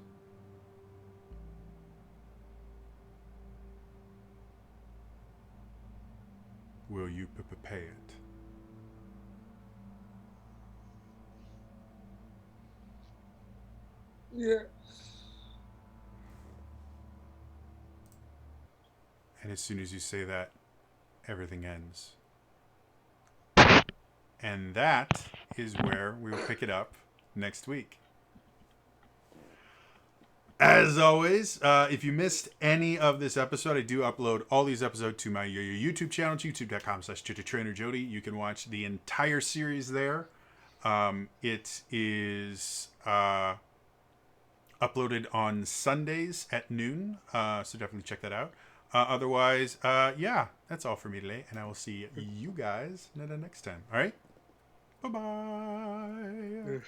Will you pay it? Yeah. And as soon as you say that, everything ends. And that is where we will pick it up next week. As always, if you missed any of this episode, I do upload all these episodes to my YouTube channel, youtube.com/TrainerJody. You can watch the entire series there. It is uploaded on Sundays at noon, so definitely check that out. Otherwise, yeah, that's all for me today, and I will see you guys next time. All right? Bye-bye.